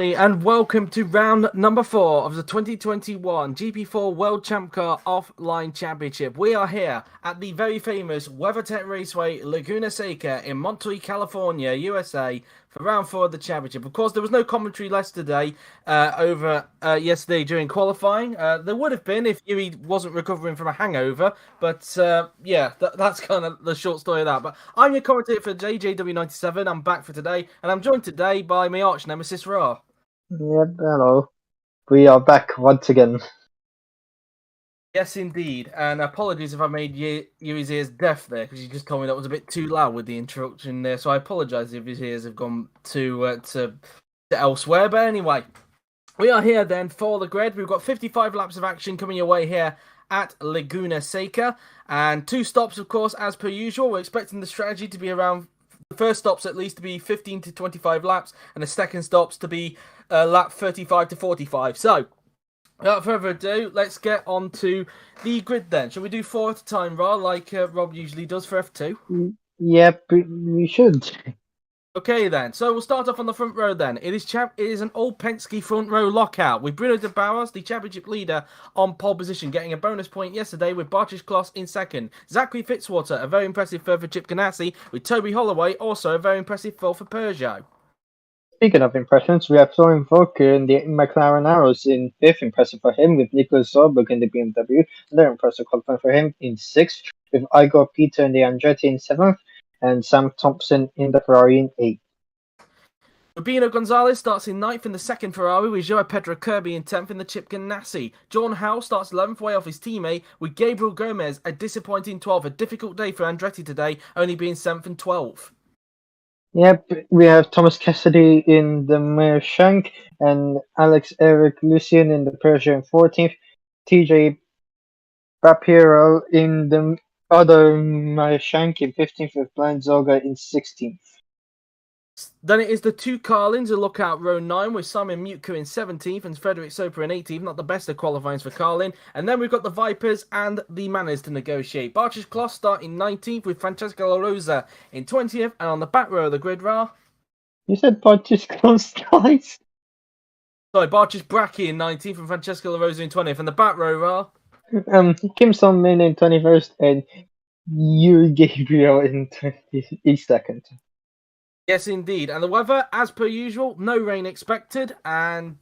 everybody, and welcome to round number 4 of the 2021 GP4 World ChampCar Offline Championship. We are here at the very famous WeatherTech Raceway, Laguna Seca in Monterey, California, USA, for round 4 of the championship. Of course, there was no commentary yesterday yesterday during qualifying. There would have been if Yuri wasn't recovering from a hangover, but that's kind of the short story of that. But I'm your commentator for JJW97. I'm back for today, and I'm joined today by my arch nemesis Ra. Yep, hello. We are back once again. Yes, indeed. And apologies if I made Yuri's ears deaf there, because you just told me that was a bit too loud with the introduction there. So I apologise if his ears have gone to elsewhere. But anyway, we are here then for the grid. We've got 55 laps of action coming your way here at Laguna Seca. And 2 stops, of course, as per usual. We're expecting the strategy to be around the first stops at least to be 15 to 25 laps, and the second stops to be lap 35 to 45. So, without further ado, let's get on to the grid then. Shall we do 4 at a time, Ra, like Rob usually does for F2? Yep, we should. Okay then, so we'll start off on the front row then. It is an old Penske front row lockout with Bruno de Bauers, the championship leader, on pole position, getting a bonus point yesterday with Bartosz Kloss in second. Zachary Fitzwater, a very impressive third for Chip Ganassi, with Toby Holloway, also a very impressive fourth for Peugeot. Speaking of impressions, we have Florian Volker in the McLaren Arrows in 5th, impressive for him, with Nicholas Zorberg in the BMW, another impressive qualifying for him in 6th, with Igor Peter in the Andretti in 7th, and Sam Thompson in the Ferrari in 8th. Rubino Gonzalez starts in 9th in the second Ferrari with Joao Pedro Kirby in 10th in the Chip Ganassi. John Howe starts 11th way off his teammate with Gabriel Gomez, a disappointing 12th. A difficult day for Andretti today, only being 7th and 12th. Yep, we have Thomas Cassidy in the Mershank and Alex Eric Lucien in the Peugeot in 14th, TJ Papiro in the other Mershank in 15th, with Brian Zoga in 16th. Then it is the 2 Carlins who look out row 9 with Simon Mutka in 17th and Frederick Soper in 18th. Not the best of qualifyings for Carlin. And then we've got the Vipers and the Manners to negotiate. Bartosz Kloss starting 19th with Francesco La Rosa in 20th. And on the back row of the grid, Ra. You said Bartosz Kloss twice? Sorry, Bartosz Bracchi in 19th and Francesco La Rosa in 20th. And the back row, Ra. Kim Son-min in 21st and Yuri Gabriel in 22nd. Yes, indeed. And the weather, as per usual, no rain expected. And,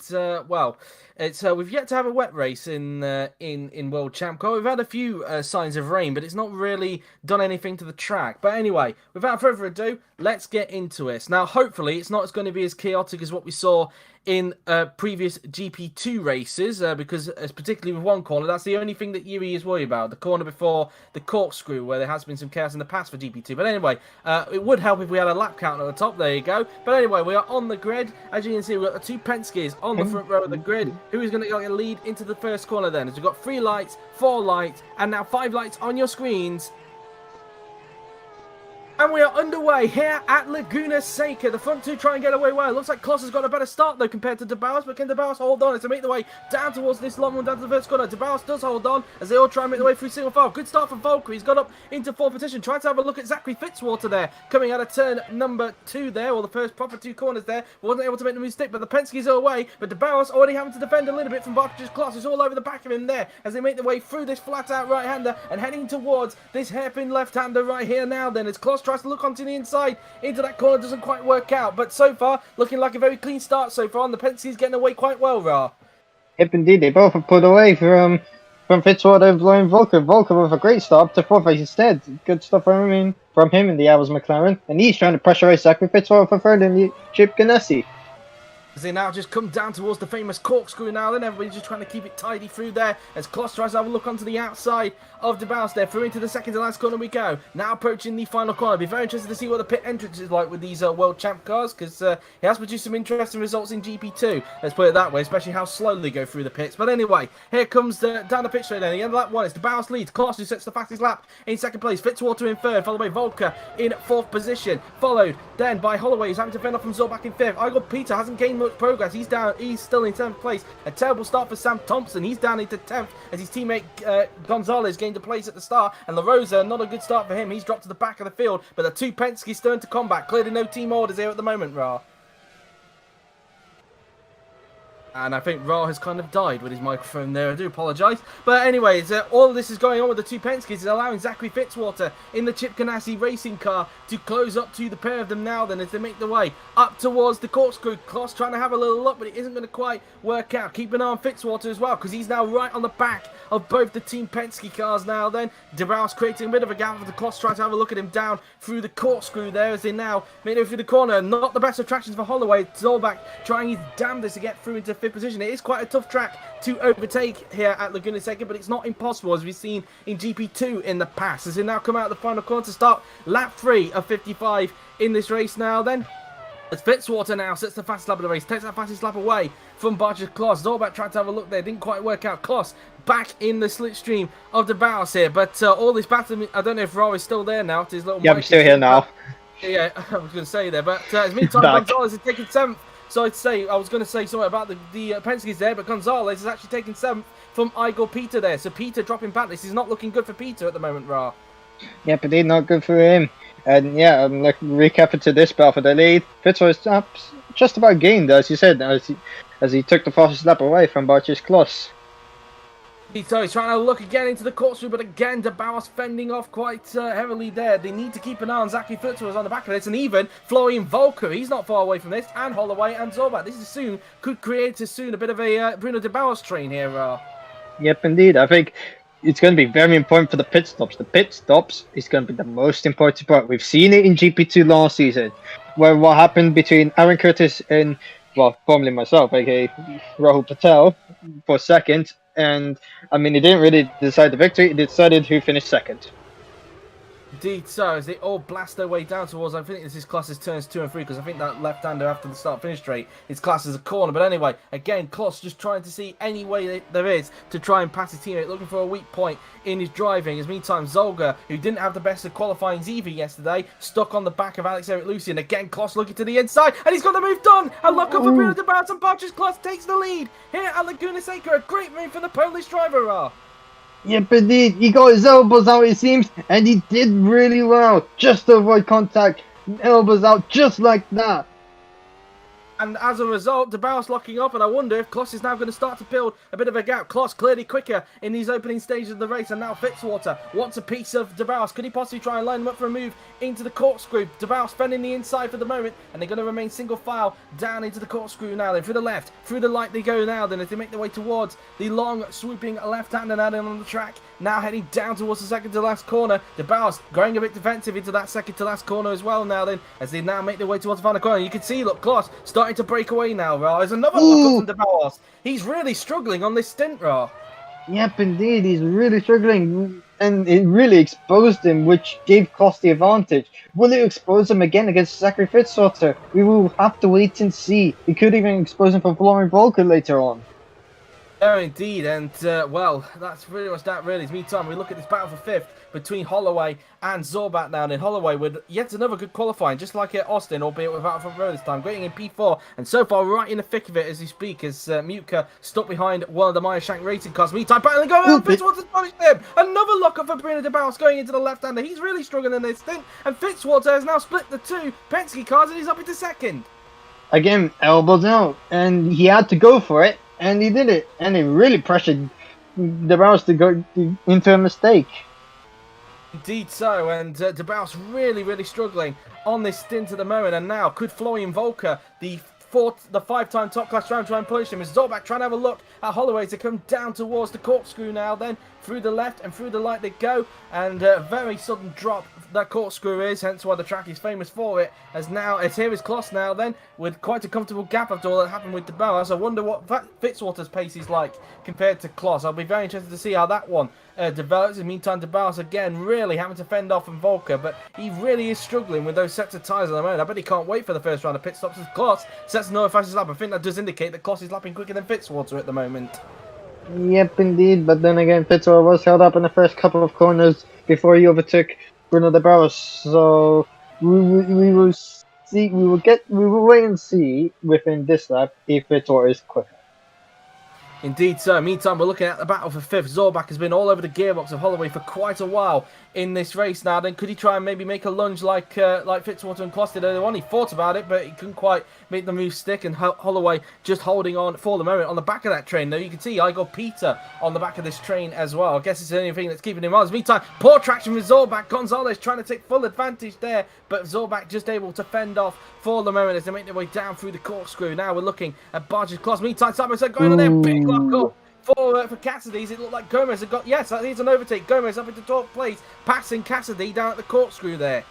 it's we've yet to have a wet race in World Champ Car. We've had a few signs of rain, but it's not really done anything to the track. But anyway, without further ado, let's get into it. Now, hopefully, it's not going to be as chaotic as what we saw in previous GP2 races, because particularly with one corner, that's the only thing that Yuri is worried about, the corner before the corkscrew, where there has been some chaos in the past for GP2. But anyway, it would help if we had a lap count at the top. There you go. But anyway, we are on the grid. As you can see, we've got the 2 Penskes on the front row of the grid. Who is going to get a lead into the first corner then? As we've got 3 lights, 4 lights, and now 5 lights on your screens. And we are underway here at Laguna Seca. The front 2 try and get away well. It looks like Kloss has got a better start though compared to de Bauers, but can de Bauers hold on as they make their way down towards this long one down to the first corner? De Bauers does hold on as they all try and make their way through single file. Good start from Volker. He's got up into 4th position. Trying to have a look at Zachary Fitzwater there, coming out of turn number 2 there, or the first proper 2 corners there. Wasn't able to make the move stick, but the Penskes are away. But de Bauers already having to defend a little bit from Bartosz Kloss, who's all over the back of him there as they make their way through this flat-out right-hander and heading towards this hairpin left-hander right here now then, as Kloss tries to look onto the inside into that corner. Doesn't quite work out, but so far looking like a very clean start so far, and the Penske's getting away quite well, Ra. Yep, indeed, they both have put away from Fitzwater and Florian Volker. Volker with a great start to 4th place instead. Good stuff from him in the Arrows McLaren, and he's trying to pressurize Zachary Fitzwater for 3rd in the Chip Ganassi. As they now just come down towards the famous corkscrew now, then everybody's just trying to keep it tidy through there as Kloss tries to have a look onto the outside of de Bauers there. Through into the second to last corner we go. Now approaching the final corner. I'll be very interested to see what the pit entrance is like with these World Champ cars, because he has produced some interesting results in GP2. Let's put it that way, especially how slowly they go through the pits. But anyway, here comes down the pit straight then. The end of lap 1, it's de Bauers leads. Kloss who sets the fastest lap in 2nd place. Fitzwater in 3rd, followed by Volker in 4th position. Followed then by Holloway, who's having to fend off from Zorbach in 5th. Igor Peter hasn't gained much progress. He's down. He's still in 10th place. A terrible start for Sam Thompson. He's down into 10th as his teammate Gonzalez gained a place at the start. And La Rosa, not a good start for him. He's dropped to the back of the field. But the 2 Penskes turn to combat. Clearly no team orders here at the moment, Ra. And I think Ra has kind of died with his microphone there. I do apologise. But anyways, all of this is going on with the two Penske's is allowing Zachary Fitzwater in the Chip Ganassi racing car to close up to the pair of them now then as they make their way up towards the corkscrew. Kloss trying to have a little look, but it isn't going to quite work out. Keep an eye on Fitzwater as well because he's now right on the back of both the Team Penske cars now then. DeBaus creating a bit of a gap for the Kloss, trying to have a look at him down through the corkscrew there as they now make it through the corner. Not the best of tractions for Holloway. Zollback trying his damnedest to get through into fifth position. It is quite a tough track to overtake here at Laguna Seca, but it's not impossible as we've seen in GP2 in the past. As they now come out of the final corner to start lap 3 of 55 in this race now then. As Fitzwater now sets the fastest lap of the race, takes that fastest lap away from Barger's Kloss. Zollback tried to have a look there, didn't quite work out. Kloss back in the slipstream of the DeBaus here, but all this battle, I don't know if Ra is still there now. His little yeah, I'm still here now. Yeah, I was going to say there, but in the meantime, Gonzalez is taking 7th. So I was going to say something about the Penske's there, but Gonzalez is actually taking 7th from Igor Peter there. So Peter dropping back. This is not looking good for Peter at the moment, Ra. Yeah, but it's not good for him. And yeah, I'm like recapping to this battle for the lead. Fitzwater just about gained, as you said, as he took the fastest lap away from Barger's Kloss. So he's trying to look again into the corkscrew, but again, DeBaus fending off quite heavily there. They need to keep an eye on Zachary Fitzwater on the back of this, and even Florian Volker, he's not far away from this, and Holloway and Zollback. This is could create a bit of a Bruno DeBaus train here. Yep, indeed. I think it's going to be very important for the pit stops. The pit stops is going to be the most important part. We've seen it in GP2 last season, where what happened between Aaron Curtis and, well, formerly myself, aka Rahul Patel, for second. And, I mean, it didn't really decide the victory. It decided who finished second. Indeed so, as they all blast their way down towards, I think this is classed as turns 2 and 3, because I think that left-hander after the start-finish straight is classed as a corner. But anyway, again, Kloss just trying to see any way there is to try and pass his teammate, looking for a weak point in his driving. As meantime, Zolga, who didn't have the best of qualifying either yesterday, stuck on the back of Alex-Eric Lucien. Again, Kloss looking to the inside, and he's got the move done! A lock up for Bruno DeBaus, and Barger's Kloss takes the lead here at Laguna Seca. A great move for the Polish driver, Yeah, but he got his elbows out, it seems, and he did really well. Just to avoid contact, elbows out, just like that. And as a result, DeBaus locking up, and I wonder if Kloss is now going to start to build a bit of a gap. Kloss clearly quicker in these opening stages of the race, and now Fitzwater wants a piece of DeBaus. Could he possibly try and line him up for a move into the corkscrew? DeBaus fending the inside for the moment, and they're going to remain single file down into the corkscrew now. Then through the left, through the light they go now. Then as they make their way towards the long swooping left-hander now then on the track, now heading down towards the second to last corner. DeBaus going a bit defensive into that second to last corner as well now then, as they now make their way towards the final corner. You can see, look, Kloss starting to break away now, Ra. There's another lock up from DeBaus. He's really struggling on this stint, Ra. Yep, indeed, he's really struggling, and it really exposed him, which gave Kloss the advantage. Will it expose him again against Zachary Fitzwater? We will have to wait and see. It could even expose him for Florian Volker later on. Oh, indeed, and well, that's pretty much that really. Meantime, we look at this battle for 5th between Holloway and Zollback now. And Holloway with yet another good qualifying, just like at Austin, albeit without a front row this time, getting in P4, and so far right in the thick of it as we speak, as Mutka stuck behind one of the Meyer Shank racing cars. Meantime, battling going on, Fitzwater's punished him. Another lock-up for Bruno DeBaus going into the left-hander. He's really struggling in this stint, and Fitzwater has now split the two Penske cars, and he's up into second. Again, elbows out, and he had to go for it. And he did it, and he really pressured DeBaus to go into a mistake. Indeed so, and DeBaus really struggling on this stint at the moment. And now, could Florian Volker, the 5-time top-class driver, try and punish him? As Zollback trying to have a look at Holloway to come down towards the corkscrew now. Then through the left and through the light they go, and very sudden drop that corkscrew is, hence why the track is famous for it. As now, it's here is Kloss now then, with quite a comfortable gap after all that happened with DeBaus. I wonder what Fitzwater's pace is like compared to Kloss. I'll be very interested to see how that one develops. In the meantime, DeBaus again really having to fend off from Volker, but he really is struggling with those sets of tyres at the moment. I bet he can't wait for the first round of pit stops as Kloss sets another fastest lap. I think that does indicate that Kloss is lapping quicker than Fitzwater at the moment. Yep, indeed, but then again, Fitzwater was held up in the first couple of corners before he overtook Bruno DeBaus, so we will see. We will wait and see within this lap if Fitzwater is quicker. Indeed, so meantime, we're looking at the battle for fifth. Zorbach has been all over the gearbox of Holloway for quite a while in this race now. Then could he try and maybe make a lunge like Fitzwater and Kloss did earlier on? He thought about it, but he couldn't quite make the move stick. And Holloway just holding on for the moment on the back of that train. Though you can see Igor Peter on the back of this train as well. I guess it's the only thing that's keeping him on. Meantime, poor traction with Zorbach. Gonzalez trying to take full advantage there, but Zorbach just able to fend off for the moment as they make their way down through the corkscrew. Now we're looking at Barge's Kloss. Meantime, Simon said going on there, big lock up for Cassidy's. It looked like Gomez had got, yes, here's an overtake. Gomez up into 12th place, passing Cassidy down at the corkscrew there.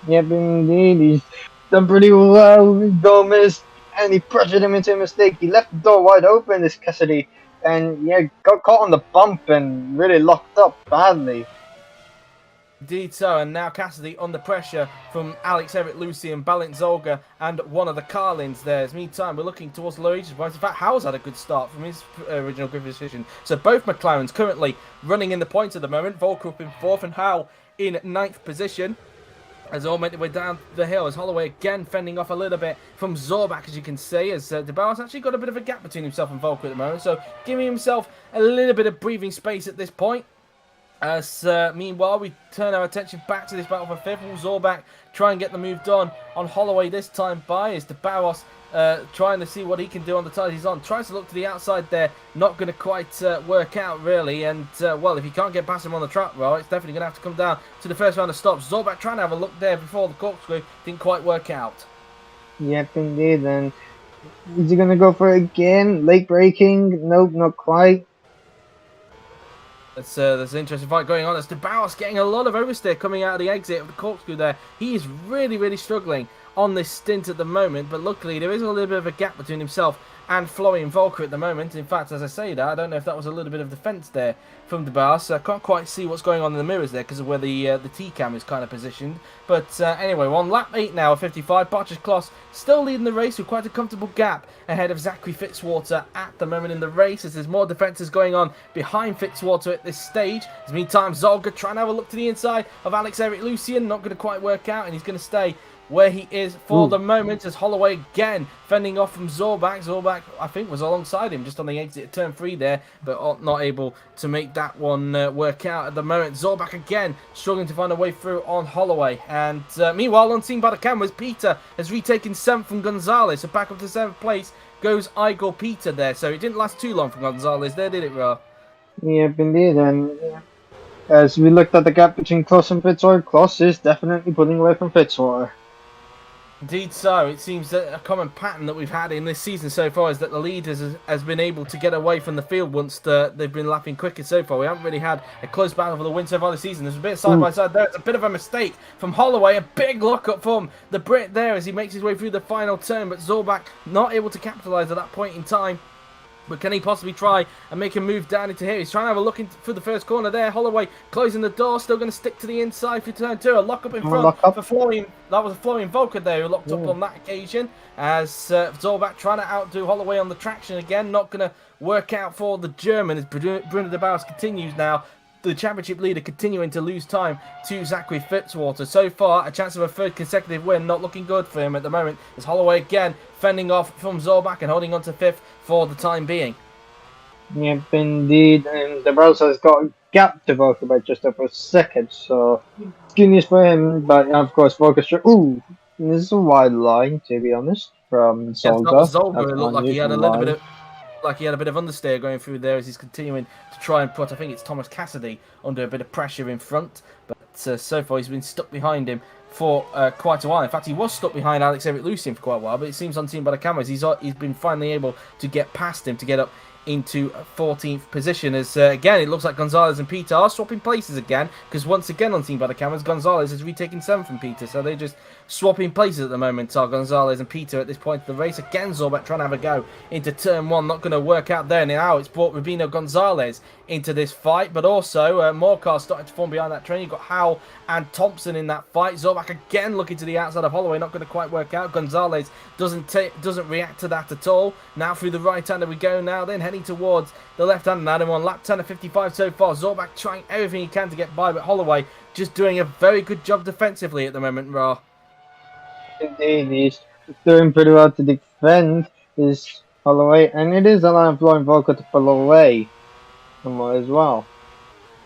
Yep, indeed. He's done pretty well with Gomez, and he pressured him into a mistake. He left the door wide open, this Cassidy, and yeah, got caught on the bump and really locked up badly. Indeed so, and now Cassidy under pressure from Alex, Eric, Lucian, Balint, Zolga, and one of the Carlins there. Meantime, we're looking towards Luigi's points. In fact, Howell's had a good start from his original grid position. So both McLarens currently running in the points at the moment. Volkrup in 4th and Howell in 9th position. As all made their way down the hill, as Holloway again fending off a little bit from Zorbach, as you can see, as De Bauer's actually got a bit of a gap between himself and Volker at the moment. So giving himself a little bit of breathing space at this point. As meanwhile, we turn our attention back to this battle for 5th. Will Zorbach try and get the move done on Holloway this time by as De Barros trying to see what he can do on the tires he's on. Tries to look to the outside there, not going to quite work out really. And well, if he can't get past him on the track, well, it's definitely going to have to come down to the first round of stops. Zorbach trying to have a look there before the corkscrew, didn't quite work out. Yep, indeed. And is he going to go for it again? Late braking? Nope, not quite. There's an interesting fight going on. As De Barros getting a lot of oversteer coming out of the exit of the corkscrew there. He is really, really struggling on this stint at the moment, but luckily there is a little bit of a gap between himself and Florian Volker at the moment. In fact, as I say that, I don't know if that was a little bit of defence there from De Barros. So I can't quite see what's going on in the mirrors there because of where the T-cam is kind of positioned. But anyway, we're on lap 8 now, 55. Barge's Kloss still leading the race with quite a comfortable gap ahead of Zachary Fitzwater at the moment in the race, as there's more defences going on behind Fitzwater at this stage. As meantime, Zolga trying to have a look to the inside of Alex Eric Lucian, not going to quite work out, and he's going to stay where he is for the moment, as Holloway again fending off from Zorbach. Zorbach, I think, was alongside him just on the exit of turn 3 there, but not able to make that one work out at the moment. Zorbach again struggling to find a way through on Holloway. And meanwhile, unseen by the cameras, Peter has retaken 7th from Gonzalez. So back up to 7th place goes Igor Peter there. So it didn't last too long for Gonzalez there, did it, Ra? Yep, indeed. And as we looked at the gap between Kloss and Fitzwater, Kloss is definitely pulling away from Fitzwater. Indeed so. It seems that a common pattern that we've had in this season so far is that the leaders has been able to get away from the field once they've been lapping quicker so far. We haven't really had a close battle for the win so far this season. There's a bit of side by side there. It's a bit of a mistake from Holloway. A big lock-up from the Brit there as he makes his way through the final turn, but Zorbach not able to capitalise at that point in time. But can he possibly try and make a move down into here? He's trying to have a look through the first corner there. Holloway closing the door, still going to stick to the inside for turn 2. A lock up in front for Florian. That was a Florian Volker there who locked up on that occasion. As Zorbach trying to outdo Holloway on the traction again. Not going to work out for the German as Bruno De Barros continues now. The championship leader continuing to lose time to Zachary Fitzwater. So far, a chance of a 3rd consecutive win, not looking good for him at the moment. As Holloway again fending off from Zorbach and holding on to 5th for the time being. Yep, indeed. And De Barros has got a gap to Volker by just over a second, so it's good news for him. But of course, Volker's ooh, this is a wide line, to be honest, from Zolga. Yes, Zolga, it looked like he had a little bit of understeer going through there as he's continuing to try and put, I think it's Thomas Cassidy, under a bit of pressure in front. But so far he's been stuck behind him for quite a while. In fact, he was stuck behind Alex Eric Lucian for quite a while, but it seems unseen by the cameras. He's been finally able to get past him to get up into 14th position, as again it looks like Gonzalez and Peter are swapping places again, because once again unseen by the cameras, Gonzalez has retaken 7th from Peter, so they're just swapping places at the moment. Are Gonzalez and Peter at this point of the race. Again, Zorbach trying to have a go into turn 1, not going to work out there. Now it's brought Rubino Gonzalez into this fight, but also more cars starting to form behind that train. You've got Howell and Thompson in that fight. Zorbach again looking to the outside of Holloway, not going to quite work out. Gonzalez doesn't react to that at all. Now through the right hander we go now, then heading towards the left hander. Now on lap 10 of 55 so far. Zorbach trying everything he can to get by, but Holloway just doing a very good job defensively at the moment, Ra. Indeed, he's doing pretty well to defend. His Holloway, and it is allowing Florian Volker to pull away somewhat as well.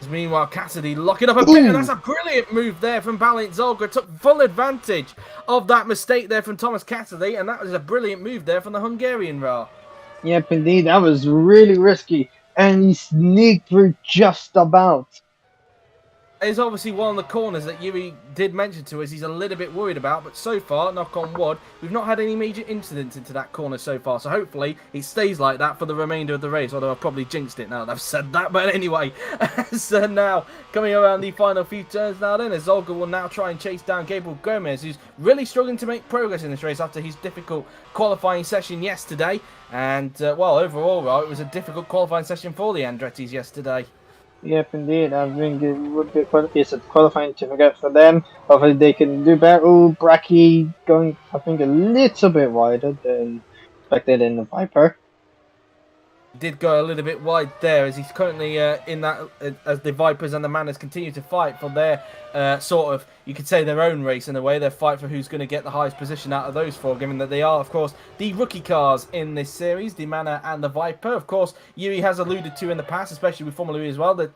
Meanwhile, Cassidy locking up a bit, and that's a brilliant move there from Balenciaga. Took full advantage of that mistake there from Thomas Cassidy, and that was a brilliant move there from the Hungarian Ra. Yep, indeed, that was really risky, and he sneaked through just about. It's obviously one of the corners that Yuri did mention to us he's a little bit worried about, but so far, knock on wood, we've not had any major incidents into that corner so far, so hopefully it stays like that for the remainder of the race, although I've probably jinxed it now that I've said that, but anyway, so now, coming around the final few turns now then, as Olga will now try and chase down Gabriel Gomez, who's really struggling to make progress in this race after his difficult qualifying session yesterday, and, well, overall, right, it was a difficult qualifying session for the Andretti's yesterday. Yep, indeed. I think it would be qualifying to forget for them. Hopefully they can do better. Oh, Bracky going, I think, a little bit wider than expected in the Viper. Did go a little bit wide there as he's currently in that as the Vipers and the Manners continue to fight for their sort of, you could say, their own race in a way. Their fight for who's going to get the highest position out of those four, given that they are, of course, the rookie cars in this series, the Manor and the Viper. Of course, Yuri has alluded to in the past, especially with Formula E as well, that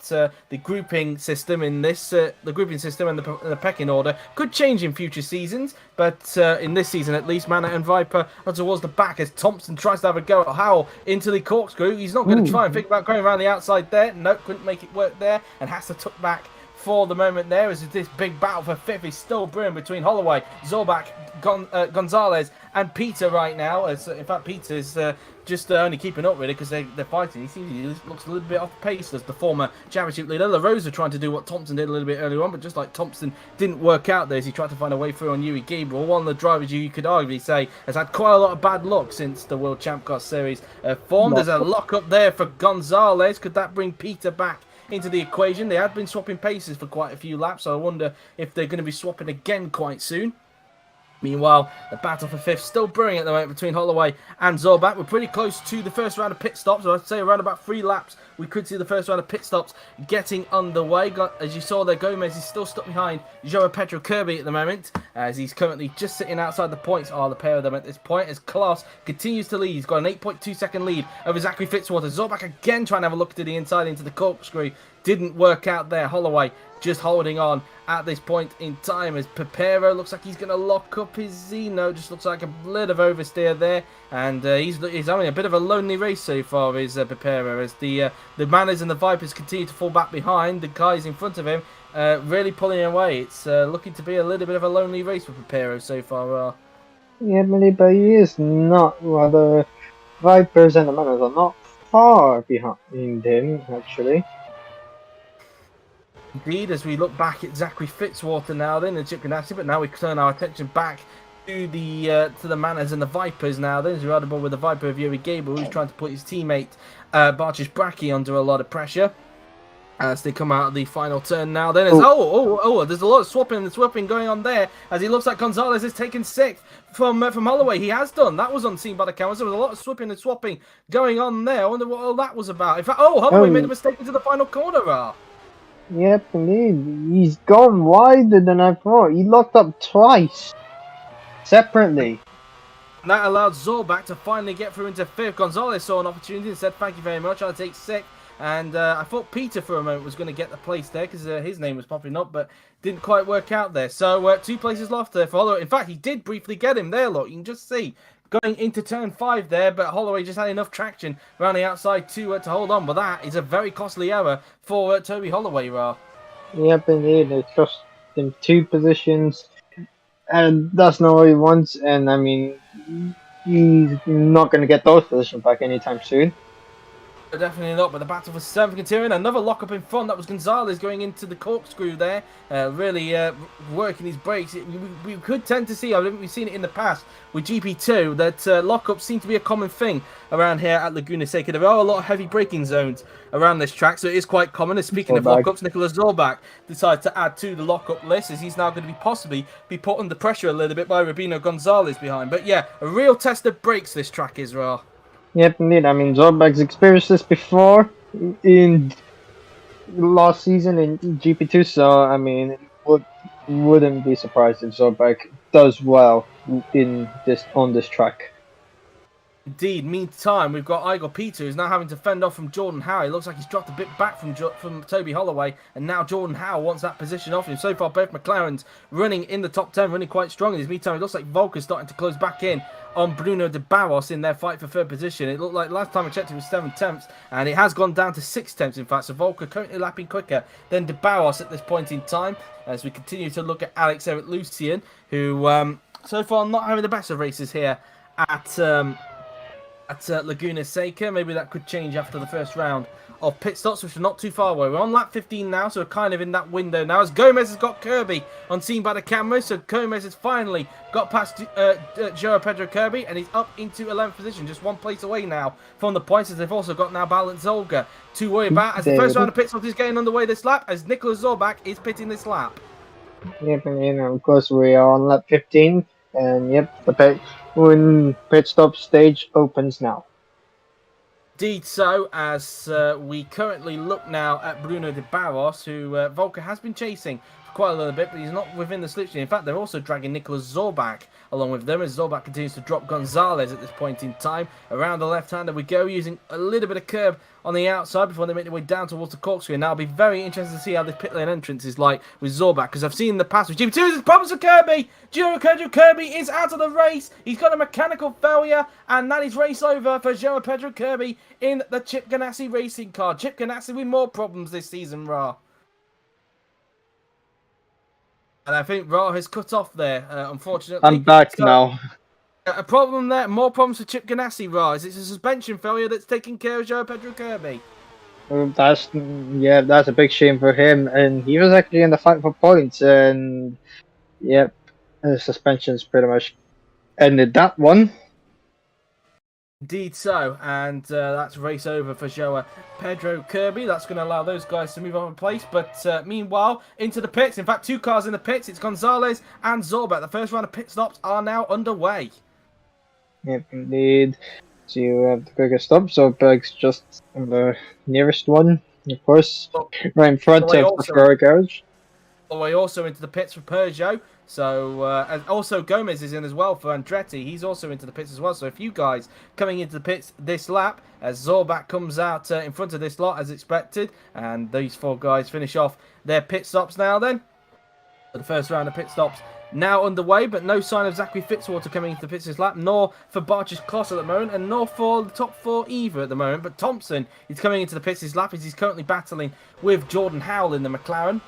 the grouping system in this, the grouping system and the pecking order could change in future seasons. But in this season, at least, Manor and Viper are towards the back as Thompson tries to have a go at Howell into the corkscrew. He's not going to try and think about going around the outside there. Nope, couldn't make it work there, and has to tuck back for the moment there as this big battle for fifth is still brewing between Holloway, Zorbach, Gonzalez and Peter right now. As in fact, Peter's just only keeping up really because they're fighting. He looks a little bit off pace as the former championship leader. La Rosa trying to do what Thompson did a little bit earlier on, but just like Thompson didn't work out there as he tried to find a way through on Yuri Gabriel. One of the drivers you could arguably say has had quite a lot of bad luck since the World ChampCar Series formed. There's a lock up there for Gonzalez. Could that bring Peter back into the equation? They had been swapping paces for quite a few laps, so I wonder if they're going to be swapping again quite soon. Meanwhile, the battle for fifth still brewing at the moment between Holloway and Zorbach. We're pretty close to the first round of pit stops. So I'd say around about 3 laps, we could see the first round of pit stops getting underway. As you saw there, Gomez is still stuck behind Joao Pedro Kirby at the moment, as he's currently just sitting outside the points. The pair of them at this point, as Klaas continues to lead. He's got an 8.2 second lead over Zachary Fitzwater. Zorbach again trying to have a look to the inside into the corkscrew. Didn't work out there. Holloway just holding on at this point in time as Pepero looks like he's going to lock up his Zeno. Just looks like a bit of oversteer there, and he's having a bit of a lonely race so far, is Pepero, as the Manners and the Vipers continue to fall back behind. The guys in front of him really pulling away. It's looking to be a little bit of a lonely race for Pepero so far. Yeah, but he is not. Well, the Vipers and the Manners are not far behind him, actually. Indeed, as we look back at Zachary Fitzwater now then, and Chip Ganassi, but now we turn our attention back to the Manners and the Vipers now then, as we're at the ball with the Viper of Yuri Gable, who's trying to put his teammate Bartosz Bracki under a lot of pressure as they come out of the final turn now then. There's a lot of swapping going on there, as he looks like Gonzalez is taking 6th from Holloway. He has done. That was unseen by the cameras. There was a lot of swapping going on there. I wonder what all that was about. In fact, Holloway made a mistake into the final corner. Yep, indeed. He's gone wider than I thought. He locked up twice, separately. And that allowed Zorbach to finally get through into 5th. Gonzalez saw an opportunity and said, thank you very much, I'll take 6th. And I thought Peter for a moment was going to get the place there because his name was popping up, but didn't quite work out there. So 2 places left there for Holloway. In fact, he did briefly get him there, look. You can just see going into turn 5 there, but Holloway just had enough traction around the outside to hold on. But that is a very costly error for Toby Holloway, Yep, indeed. It cost him 2 positions, and that's not what he wants. And I mean, he's not going to get those positions back anytime soon. Definitely not, but the battle for 7th continuing. Another lock-up in front. That was Gonzalez going into the corkscrew there. Really working his brakes. We could tend to see, I think we've seen it in the past with GP2, that lock-ups seem to be a common thing around here at Laguna Seca. There are a lot of heavy braking zones around this track, so it is quite common. And speaking of lock-ups, Nicolas Zorbach decided to add to the lock-up list, as he's now going to possibly be put under pressure a little bit by Rubino Gonzalez behind. But yeah, a real test of brakes this track is, Yep, indeed. I mean, Zorbach's experienced this before in last season in GP2, so I mean, wouldn't be surprised if Zorbach does well on this track. Indeed. Meantime, we've got Igor Peter, who's now having to fend off from Jordan Howe. It looks like he's dropped a bit back from Toby Holloway, and now Jordan Howe wants that position off him. So far, both McLarens running in the top 10, running quite strong. In his meantime, it looks like Volker's starting to close back in on Bruno de Barros in their fight for third position. It looked like last time I checked it was 7 tenths, and it has gone down to 6 tenths, in fact. So Volker currently lapping quicker than de Barros at this point in time, as we continue to look at Alex Eric Lucien, who so far not having the best of races here at Laguna Seca. Maybe that could change after the first round of pit stops, which are not too far away. We're on lap 15 now, so we're kind of in that window now, as Gomez has got Kirby on seen by the camera. So Gomez has finally got past Joao Pedro Kirby, and he's up into 11th position, just one place away now from the points, as they've also got now Balance Zolga to worry about, as the first round of pit stops is getting underway this lap, as Nicholas Zorbach is pitting this lap. Yep, and of course we are on lap 15, and yep, the pit stop stage opens now. Indeed so, as we currently look now at Bruno de Barros, who Volker has been chasing for quite a little bit, but he's not within the slipstream. In fact, they're also dragging Nicholas Zorbach along with them, as Zorbach continues to drop Gonzalez at this point in time. Around the left-hander we go, using a little bit of curb on the outside before they make their way down towards the corkscrew. Now, I'll be very interested to see how this pit lane entrance is like with Zorbach, because I've seen in the past with GP2 there's problems with Kirby. Joao Pedro Kirby is out of the race. He's got a mechanical failure, and that is race over for Joao Pedro Kirby in the Chip Ganassi racing car. Chip Ganassi with more problems this season, Ra. And I think Ra has cut off there, unfortunately. I'm back now. A problem there, more problems for Chip Ganassi, Ra. It's a suspension failure that's taking care of Joao Pedro Kirby. That's a big shame for him, and he was actually in the fight for points, and yep, the suspension's pretty much ended that one. Indeed so, and that's race over for Joao Pedro Kirby. That's going to allow those guys to move on in place, but meanwhile, into the pits. In fact, 2 cars in the pits. It's Gonzalez and Zorbach. The first round of pit stops are now underway. Yep, indeed. So you have the quickest stop. Zorbach's just the nearest one, of course, right in front of the Ferrari garage. All the way also into the pits for Peugeot. So, and also Gomez is in as well for Andretti. He's also into the pits as well. So, a few guys coming into the pits this lap as Zorbach comes out in front of this lot as expected. And these 4 guys finish off their pit stops now then. The first round of pit stops now underway, but no sign of Zachary Fitzwater coming into the pits this lap, nor for Barges Kloss at the moment, and nor for the top 4 either at the moment. But Thompson is coming into the pits this lap as he's currently battling with Jordan Howell in the McLaren.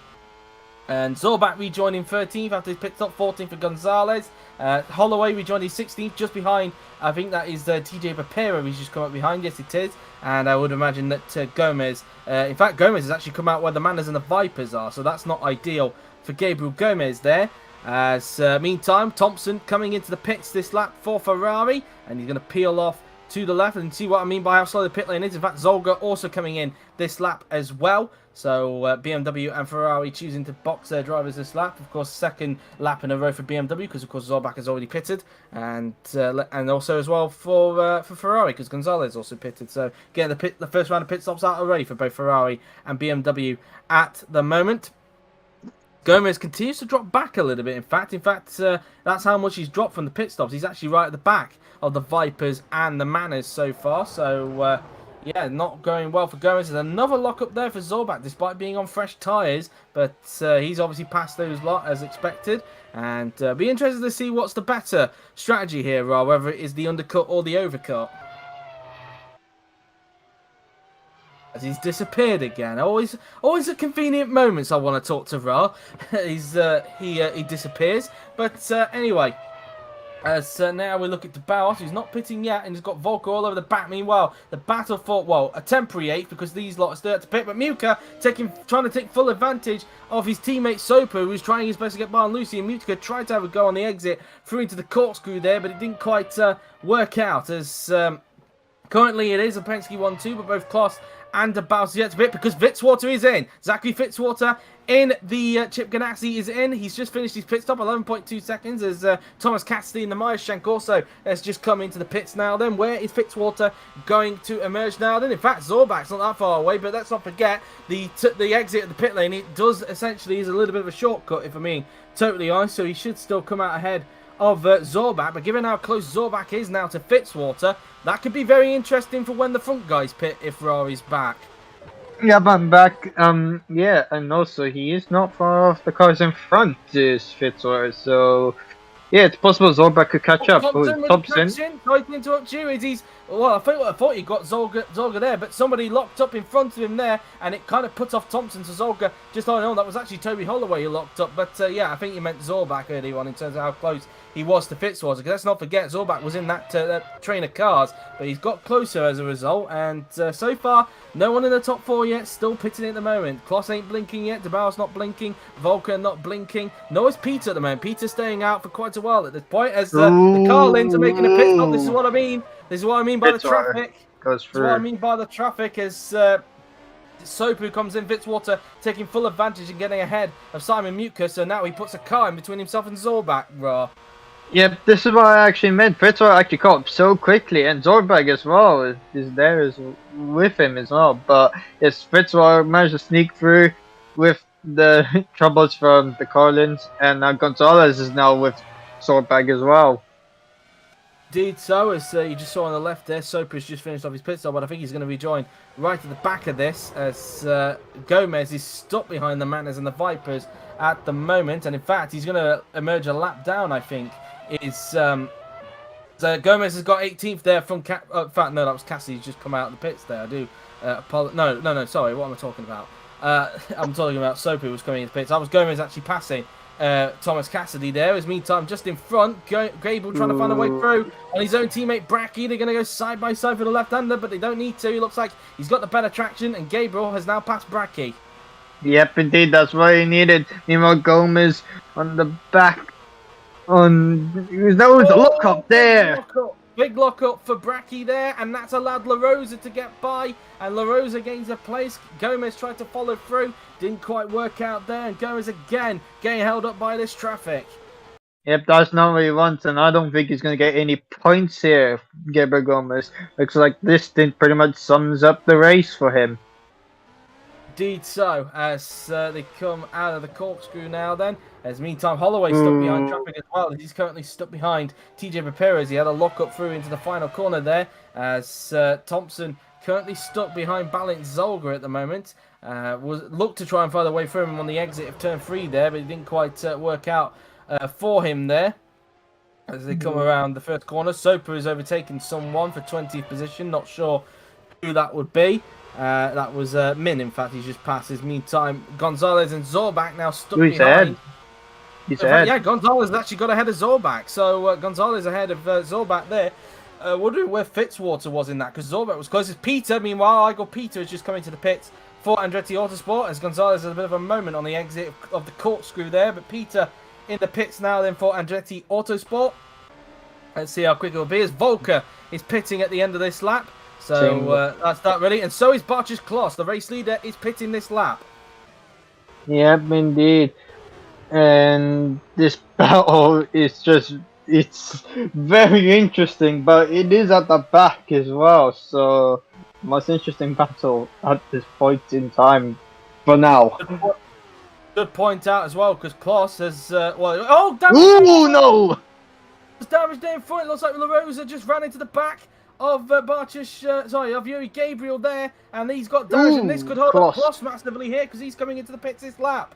And Zorbach rejoining 13th after his pit stop, 14th for Gonzalez. Holloway rejoining 16th, just behind, I think that is TJ Papera, who's just come up behind. Yes, it is. And I would imagine that Gomez, in fact, Gomez has actually come out where the Manners and the Vipers are, so that's not ideal for Gabriel Gomez there. As meantime, Thompson coming into the pits this lap for Ferrari, and he's going to peel off to the left and see what I mean by how slow the pit lane is. In fact, Zolga also coming in this lap as well. So BMW and Ferrari choosing to box their drivers this lap. Of course, second lap in a row for BMW because, of course, Zorbach has already pitted, and also as well for Ferrari because Gonzalez also pitted. So getting the first round of pit stops out already for both Ferrari and BMW at the moment. Gomez continues to drop back a little bit. In fact, that's how much he's dropped from the pit stops. He's actually right at the back of the Vipers and the Manners so far. So, yeah, not going well for Gomez. There's another lock up there for Zorbach, despite being on fresh tyres. But he's obviously passed those lot as expected. And be interested to see what's the better strategy here, whether it is the undercut or the overcut. As he's disappeared again. Always at convenient moments I want to talk to Ra. He disappears. But anyway, as now we look at de Barros, who's not pitting yet, and he's got Volker all over the back. Meanwhile, the battle for, well, a temporary 8th because these lot are still at to pit. But Muka trying to take full advantage of his teammate Soper, who's trying his best to get by on Lucy. And Muka tried to have a go on the exit through into the corkscrew there, but it didn't quite work out. As currently it is a Penske 1-2, but both Kloss and de Barros yet to pit because Fitzwater is in. Zachary Fitzwater in the Chip Ganassi is in. He's just finished his pit stop, 11.2 seconds, as Thomas Cassidy in the Meyershank also has just come into the pits now then. Where is Fitzwater going to emerge now then? In fact, Zorbach's not that far away, but let's not forget the exit of the pit lane. It does essentially is a little bit of a shortcut, if I'm being totally honest, so he should still come out ahead of Zorbak, but given how close Zorbak is now to Fitzwater, that could be very interesting for when the front guys pit if Ferrari's back. Yeah, but I'm back. Yeah, and also he is not far off the cars in front, is Fitzwater. So yeah, it's possible Zorbak could catch up. Thompson with Thompson. traction. Sorry to interrupt you. I thought you got Zolga there, but somebody locked up in front of him there, and it kind of put off Thompson to Zolga. Just on that was actually Toby Holloway who locked up. But yeah, I think you meant Zorbak earlier on in terms of how close he was to Fitzwater. Because let's not forget, Zorbak was in that train of cars, but he's got closer as a result. And so far, no one in the top 4 yet. Still pitting at the moment. Kloss ain't blinking yet. DeBauer's not blinking. Volker not blinking. Nor is Peter at the moment. Peter's staying out for quite a while at this point as the Carlins are making a pit stop. This is what I mean. This is what I mean by the traffic. Goes through. This is what I mean by the traffic as Sopu comes in, Fitzwater taking full advantage and getting ahead of Simon Mutka. So now he puts a car in between himself and Zorbak. Raw. Yep, this is what I actually meant. Fitzwater actually caught up so quickly, and Zorbak as well is there with him as well. But yes, Fitzwater managed to sneak through with the troubles from the Carlins, and Gonzalez is now with Zorbak as well. Indeed so, as you just saw on the left there, Sopra's just finished off his pit stop, but I think he's going to be joined right at the back of this as Gomez is stuck behind the Manners and the Vipers at the moment, and in fact he's going to emerge a lap down, I think. So Gomez has got 18th there from in fact, no, that was Cassidy's just come out of the pits there. I do no, sorry, what am I talking about? I'm talking about Sopu was coming into the pits. I was Gomez actually passing Thomas Cassidy there. As meantime, just in front, Gable trying to find a way through on his own teammate Bracky. They're going to go side by side for the left-hander, but they don't need to. He looks like he's got the better traction, and Gabriel has now passed Bracky. Yep, indeed, that's what he needed. Nemo Gomez on the back. There was a lock up there. Big lock up for Bracky there, and that's allowed La Rosa to get by, and La Rosa gains a place. Gomez tried to follow through, didn't quite work out there, and Gomez again getting held up by this traffic. Yep, that's not what he wants, and I don't think he's going to get any points here, Gabriel Gomez. Looks like this stint pretty much sums up the race for him. Indeed so, as they come out of the corkscrew now then. As meantime, Holloway stuck behind traffic as well. He's currently stuck behind TJ Papera as he had a lock up through into the final corner there. As Thompson currently stuck behind Balint Zolga at the moment. Looked to try and find a way through him on the exit of turn 3 there, but it didn't quite work out for him there. As they come around the first corner, Soper is overtaking someone for 20th position. Not sure who that would be. That was Min, in fact, he's just passed his. Meantime, Gonzalez and Zorbak now stuck behind. He's ahead. Yeah, Gonzalez has actually got ahead of Zorbak. So Gonzalez ahead of Zorbak there. Wondering where Fitzwater was in that, because Zorbak was closest. Peter, meanwhile, Igor Peter is just coming to the pits for Andretti Autosport, as Gonzalez has a bit of a moment on the exit of the corkscrew there. But Peter in the pits now then for Andretti Autosport. Let's see how quick it will be, as Volker is pitting at the end of this lap. So that's that really. And so is Barches Kloss. The race leader is pitting this lap. Yep, indeed. And this battle is it's very interesting, but it is at the back as well. So, most interesting battle at this point in time for now. Good point out as well, because Kloss has, damage! Ooh, no! There's damage there in front. It looks like La Rosa just ran into the back of of Yuri Gabriel there, and he's got damage, and this could hold up Kloss massively here, because he's coming into the pits this lap.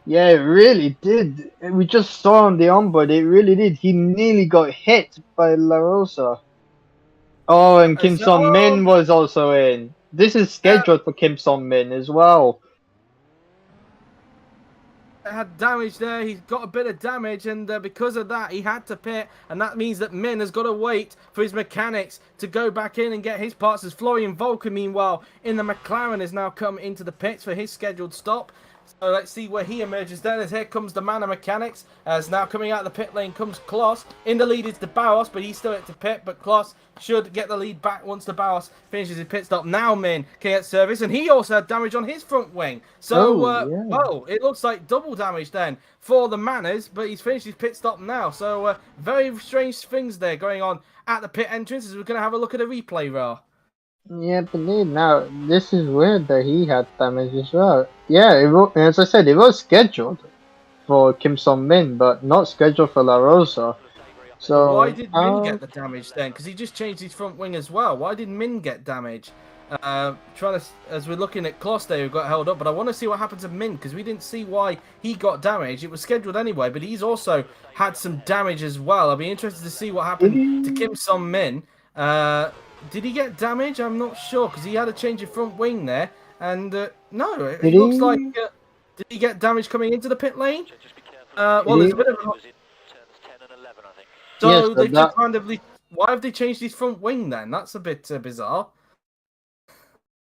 Yeah, it really did. We just saw on the onboard, it really did. He nearly got hit by La Rosa. Oh, and Kim Son Min was also in. This is scheduled for Kim Son Min as well. Had damage there. He's got a bit of damage, and because of that, he had to pit, and that means that Min has got to wait for his mechanics to go back in and get his parts. As Florian Volker, meanwhile, in the McLaren, has now come into the pits for his scheduled stop. So let's see where he emerges then, as here comes the man of mechanics. As now coming out of the pit lane comes Kloss. In the lead is De Barros, but he's still at the pit. But Kloss should get the lead back once De Barros finishes his pit stop. Now Min can get service, and he also had damage on his front wing. So, it looks like double damage then for the Manners, but he's finished his pit stop now. So very strange things there going on at the pit entrance, as we're going to have a look at a replay, Ra. Yeah, but now this is weird that he had damage as well. Yeah, as I said, it was scheduled for Kim Son Min, but not scheduled for La Rosa. But why So, did Min get the damage then? Because he just changed his front wing as well. Why did Min get damage? As we're looking at Kloss there, who got held up, but I want to see what happened to Min because we didn't see why he got damaged. It was scheduled anyway, but he's also had some damage as well. I'll be interested to see what happened to Kim Son Min. Did he get damage? I'm not sure because he had a change of front wing there, and no, it looks like did he get damage coming into the pit lane? Well, there's a bit of a... So yes, they've just randomly... Why have they changed his front wing then? That's a bit bizarre.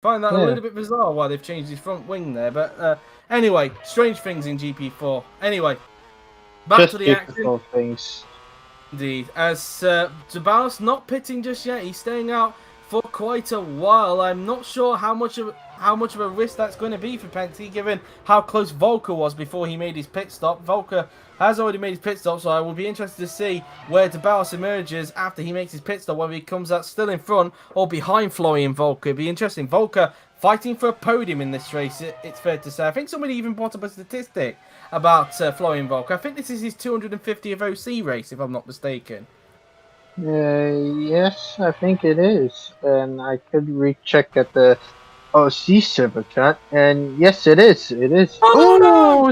Find that a little bit bizarre why they've changed his front wing there. But anyway, strange things in GP4. Anyway, back just to the action. Things. Indeed. As Zabalos not pitting just yet. He's staying out for quite a while. I'm not sure how much of a risk that's going to be for Penske, given how close Volker was before he made his pit stop. Volker has already made his pit stop, so I will be interested to see where Zabalos emerges after he makes his pit stop, whether he comes out still in front or behind Florian Volker. It'd be interesting. Volker fighting for a podium in this race, it's fair to say. I think somebody even brought up a statistic about Florian Volker. I think this is his 250th OC race, if I'm not mistaken. Yes, I think it is. And I could recheck at the OC server chat, and yes, it is. It is. Oh no!